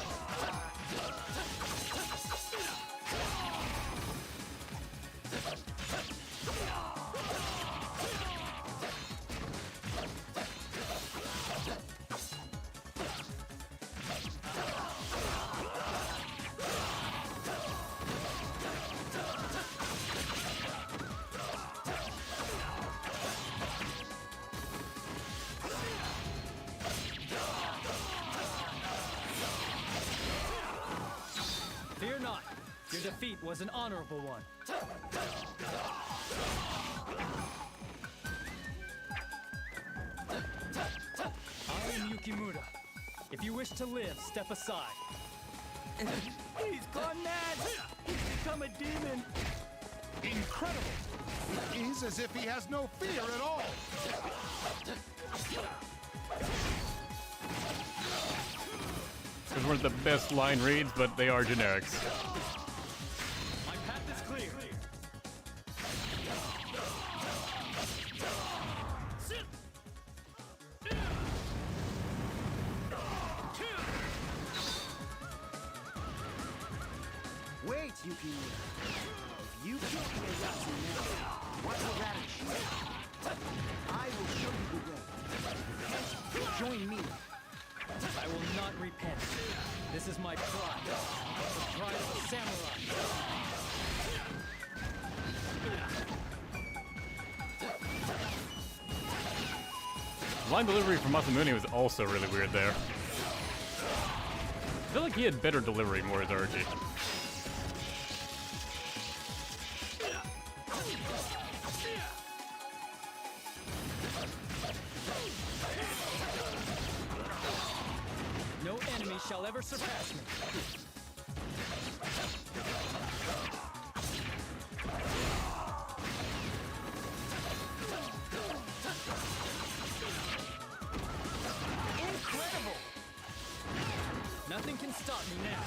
Fear not. Your defeat was an honorable one. I am Yukimura. If you wish to live, step aside. He's gone mad! He's become a demon! Incredible! It is as if he has no fear at all! Those weren't the best line reads, but they are generics. My path is clear. Wait, Yukimura. If you kill Ieyasu now, what will that achieve? I will show you the way. Join me. I will not repent. This is my pride. The pride of a samurai. Line delivery from Masamune was also really weird there. I feel like he had better delivery more as Archie. No enemy shall ever surpass me. Incredible! Nothing can stop me now.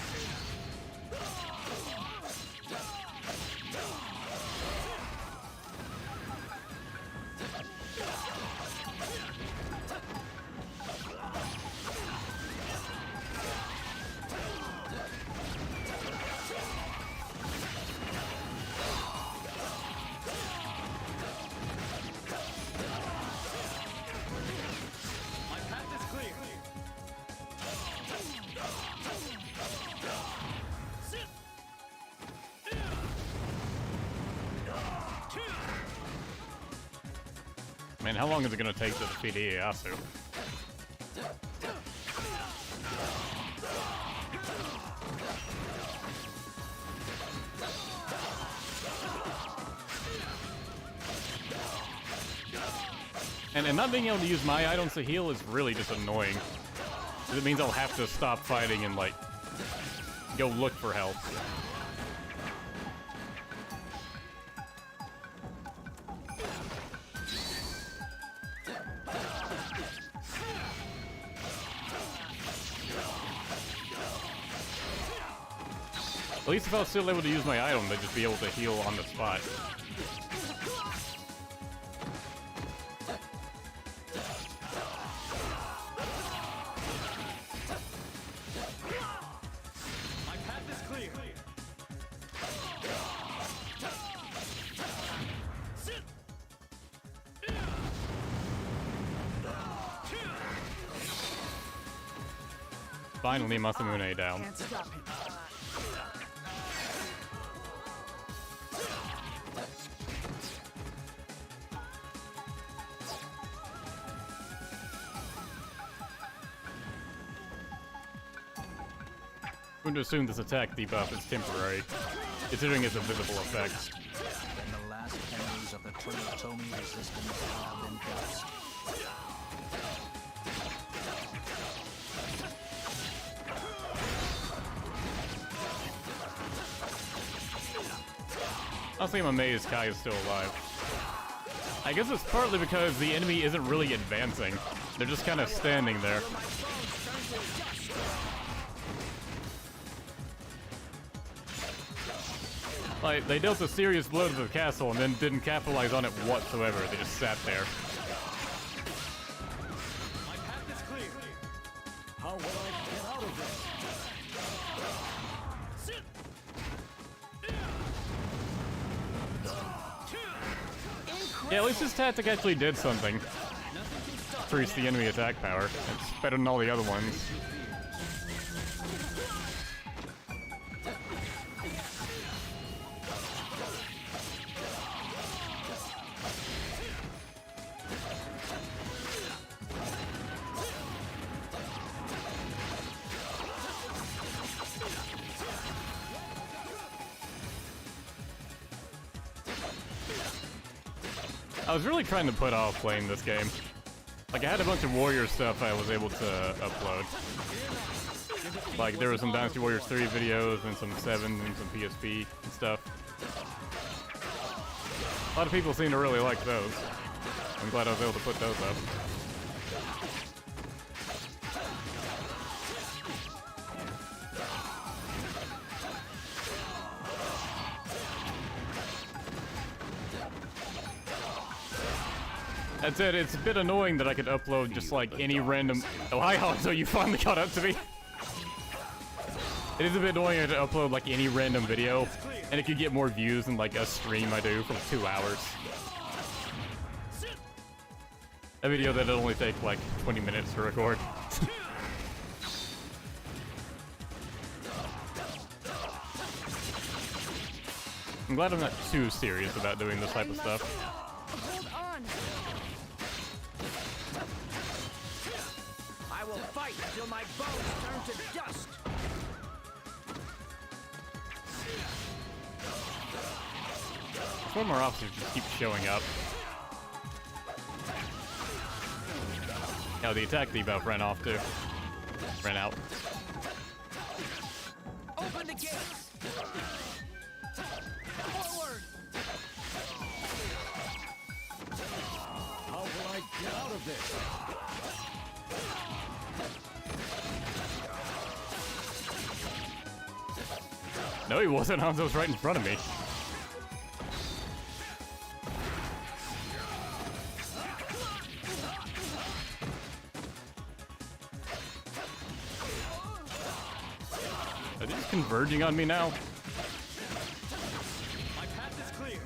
My path is clear. Man, how long is it gonna take to defeat Ieyasu? And not being able to use my items to heal is really just annoying. 'Cause it means I'll have to stop fighting and, like, go look for help. At least if I was still able to use my item, they'd just be able to heal on the spot. My path is clear. Finally, Masamune down. Can't stop him. I'm going to assume this attack debuff is temporary, considering it's a visible effect. Then the last enemies of the Toyotomi resistance have been dust. Honestly, I'm amazed Kai is still alive. I guess it's partly because the enemy isn't really advancing. They're just kind of standing there. Like, they dealt a serious blow to the castle and then didn't capitalize on it whatsoever. They just sat there. My path is clear. How will I get out of this? Yeah, at least this tactic actually did something. Increased the enemy attack power. It's better than all the other ones. I was really trying to put off playing this game. Like, I had a bunch of Warrior stuff I was able to upload. Like, there was some Dynasty Warriors 3 videos, and some 7, and some PSP and stuff. A lot of people seem to really like those. I'm glad I was able to put those up. That's it, it's a bit annoying that I could upload just like any random... Oh, hi Hanzo, you finally caught up to me. It is a bit annoying to upload like any random video, and it could get more views than like a stream I do for like 2 hours. A video that'll only take like 20 minutes to record. I'm glad I'm not too serious about doing this type of stuff. Hold on. I will fight until my bones turn to dust. Former officers just keep showing up. Oh, the attack debuff ran off too. Ran out. Open the gates. Forward. How will I get out of this? No, he wasn't. Hanzo was right in front of me. Are they just converging on me now? My path is clear.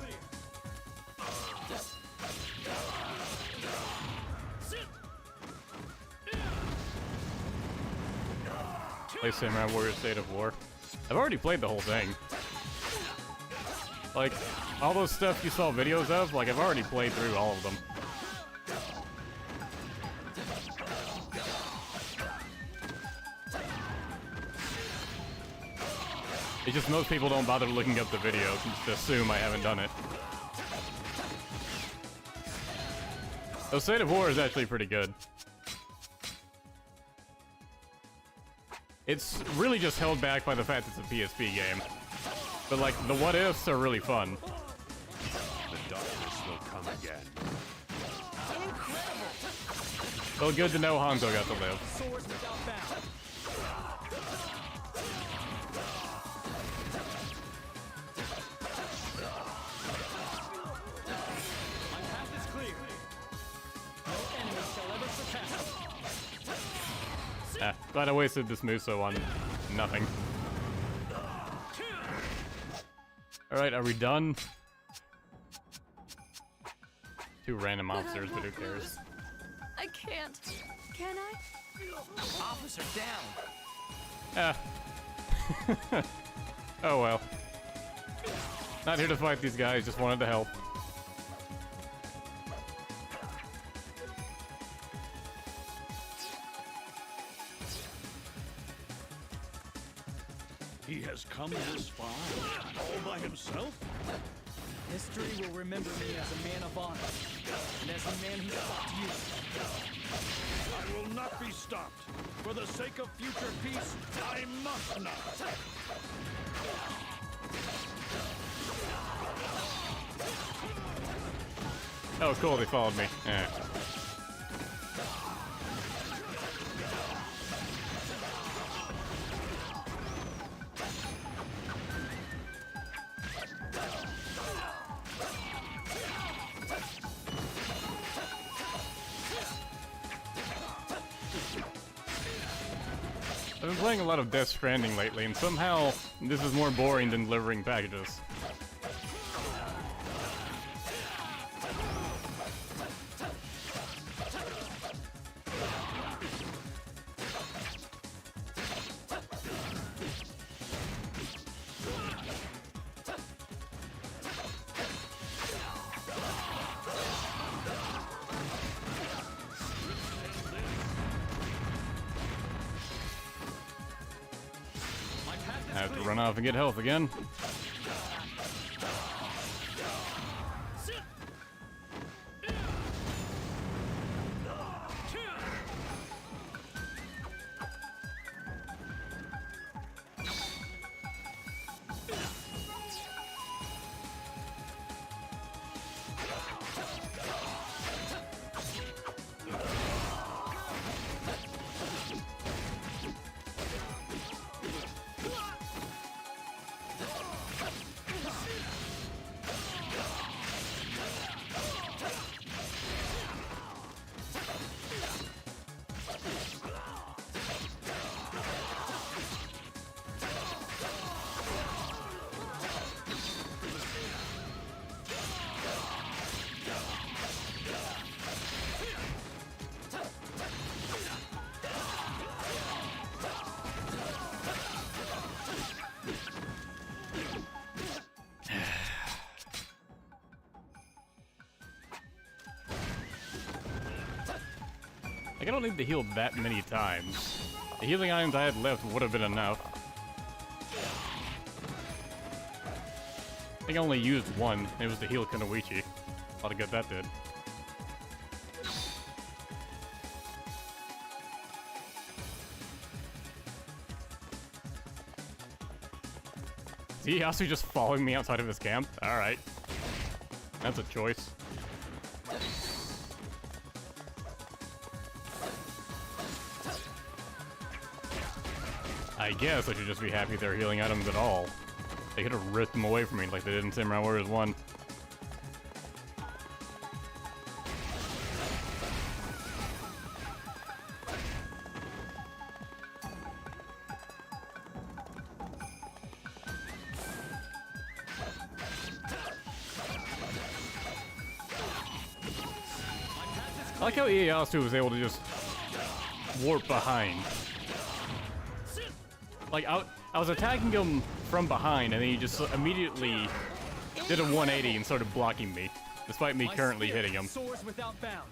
Play Samurai Warrior State of War. I've already played the whole thing. Like, all those stuff you saw videos of, like, I've already played through all of them. It's just most people don't bother looking up the videos and just assume I haven't done it. So State of War is actually pretty good. It's really just held back by the fact it's a PSP game. But like, the what-ifs are really fun. The darkness will come again. Well, good to know Hanzo got to live. Swords without bound. My path is clear. No enemy shall ever surpass me. Ah, glad I wasted this Muso on nothing. Alright, are we done? 2 random officers, but who cares? I can't. Can I? Officer down. Ah. Oh well. Not here to fight these guys, just wanted to help. He has come this far, all by himself? History will remember me as a man of honor, and as a man who fought you. I will not be stopped. For the sake of future peace, I must not. Oh, cool, they followed me. Yeah. I've been playing a lot of Death Stranding lately, and somehow this is more boring than delivering packages. To run off and get health again. Like, I don't need to heal that many times. The healing items I had left would have been enough. I think I only used one. It was to heal Kunoichi. A lot of good that did. Is Ieyasu just following me outside of his camp? Alright. That's a choice. I guess I should just be happy they're healing items at all. They could have ripped them away from me like they did in Samurai Warriors 1. I like how Ieyasu was able to just warp behind. Like, I was attacking him from behind, and then he just immediately did a 180 and started blocking me, despite me currently hitting him. Soars without bound.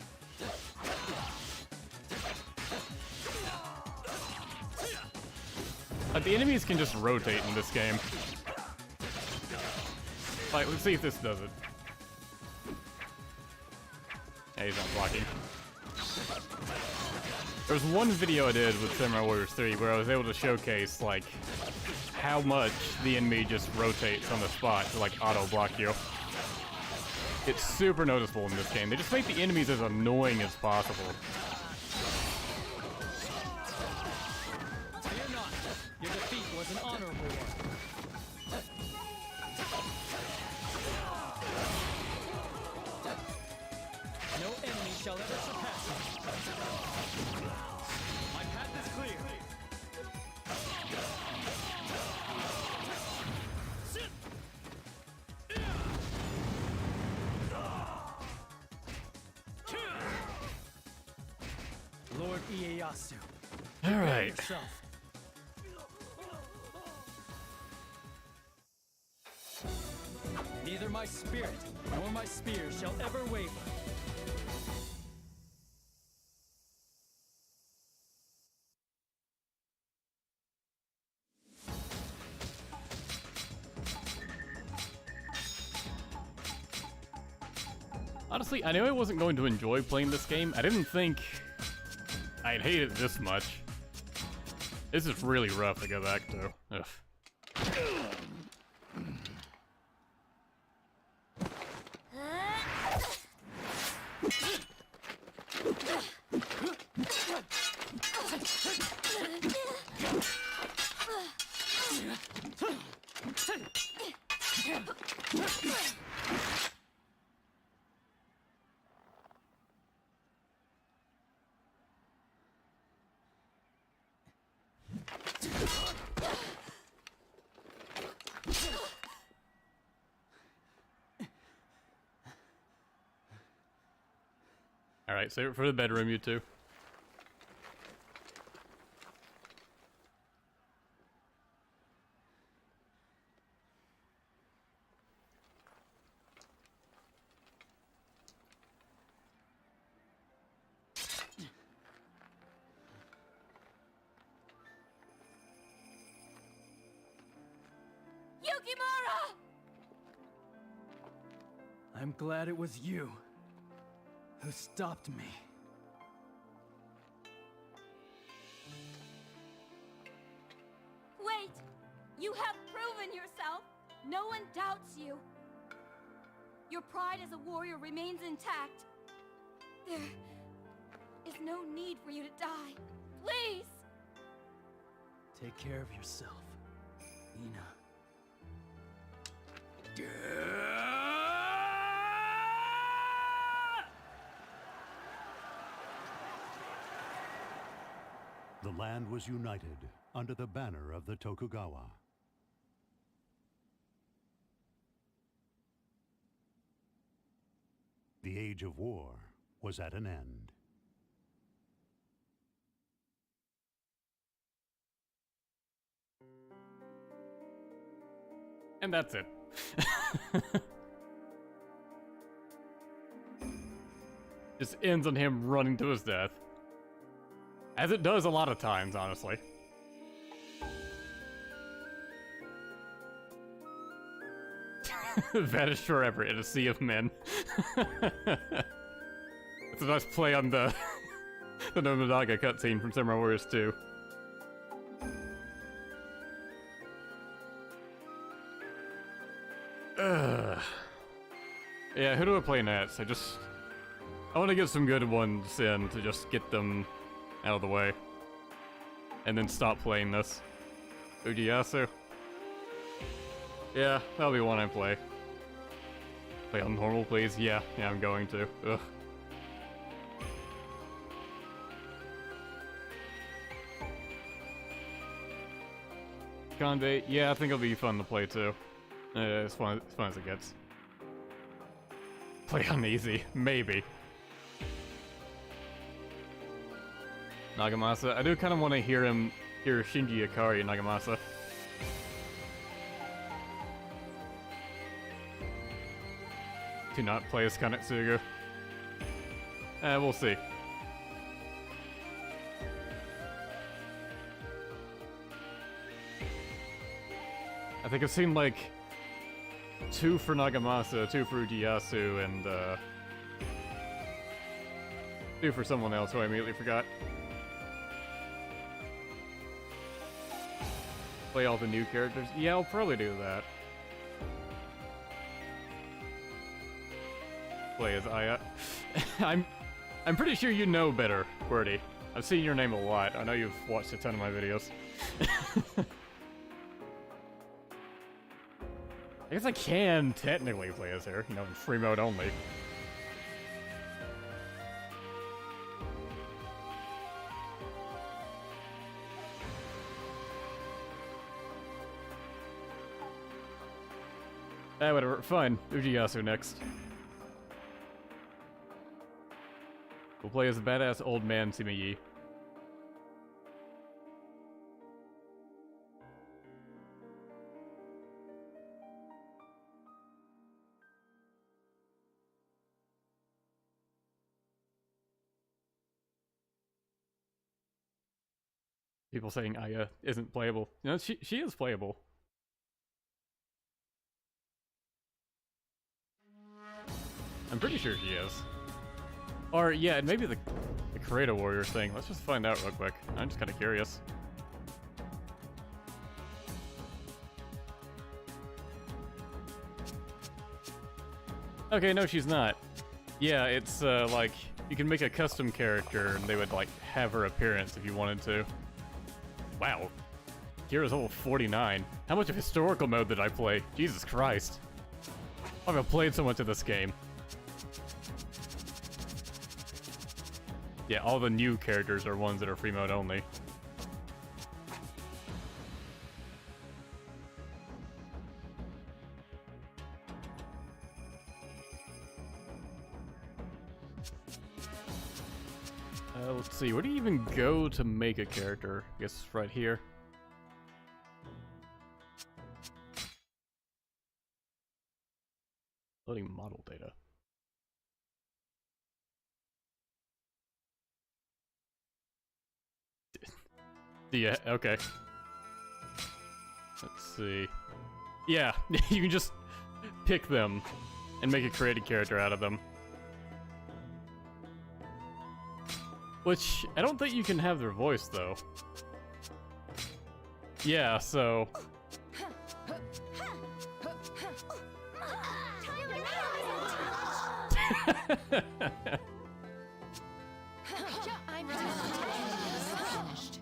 Like, the enemies can just rotate in this game. Like, let's see if this does it. Yeah, he's not blocking. There was one video I did with Samurai Warriors 3 where I was able to showcase, like, how much the enemy just rotates on the spot to, like, auto-block you. It's super noticeable in this game. They just make the enemies as annoying as possible. Fear not. Your defeat was an honorable one. No enemy shall ever surpass me. My path is clear. Lord Ieyasu. All right. Yourself. Neither my spirit nor my spear shall ever waver. Honestly, I knew I wasn't going to enjoy playing this game. I didn't think I'd hate it this much. This is really rough to go back to. Ugh. Alright, save it for the bedroom, you two. Yukimura! I'm glad it was you who stopped me. Wait! You have proven yourself! No one doubts you! Your pride as a warrior remains intact. There is no need for you to die. Please! Take care of yourself, Ina. The land was united under the banner of the Tokugawa. The age of war was at an end. And that's it. Just ends on him running to his death. As it does a lot of times, honestly. Vanished forever in a sea of men. It's a nice play on the the Nobunaga cutscene from Samurai Warriors 2. Yeah, who do I play next? I want to get some good ones in to just get them out of the way. And then stop playing this. Ujiyasu? Yeah, that'll be one I play. Play on normal, please? Yeah, I'm going to. Ugh. Conde, yeah, I think it'll be fun to play too. As fun as it gets. Play on easy, maybe. Nagamasa, I do kind of want to hear Shinji Ikari in Nagamasa. Do not play as Kanetsugu. We'll see. I think I've seen like 2 for Nagamasa, 2 for Ujiyasu, and 2 for someone else who I immediately forgot. Play all the new characters? Yeah, I'll probably do that. Play as Aya. I'm pretty sure you know better, Qwerty. I've seen your name a lot. I know you've watched a ton of my videos. I guess I can technically play as her, you know, in free mode only. Whatever, fine. Ujiyasu next. We'll play as a badass old man Sima-Yi. People saying Aya isn't playable. No, she is playable. I'm pretty sure she is. Or, yeah, maybe the Creator Warrior thing. Let's just find out real quick. I'm just kind of curious. Okay, no, she's not. Yeah, it's, like, you can make a custom character and they would, like, have her appearance if you wanted to. Wow. Kira's level 49. How much of historical mode did I play? Jesus Christ. I've played so much of this game. Yeah, all the new characters are ones that are free mode only. Let's see, where do you even go to make a character? I guess right here. Loading model data. Yeah, okay. Let's see. Yeah, you can just pick them and make a created character out of them. Which, I don't think you can have their voice, though. Yeah, so... I'm finished.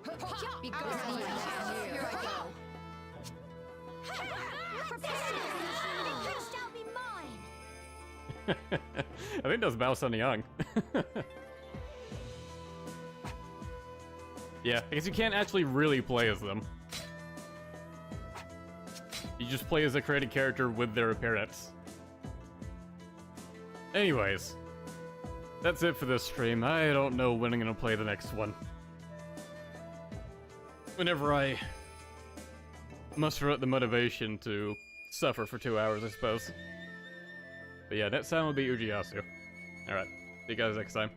Because here I go. Victory shall be mine. I think that's Bao Sun Yang. Yeah, I guess you can't actually really play as them. You just play as a created character with their appearance. Anyways, that's it for this stream. I don't know when I'm gonna play the next one. Whenever I muster up the motivation to suffer for 2 hours, I suppose. But yeah, next time will be Ujiyasu. Alright, see you guys next time.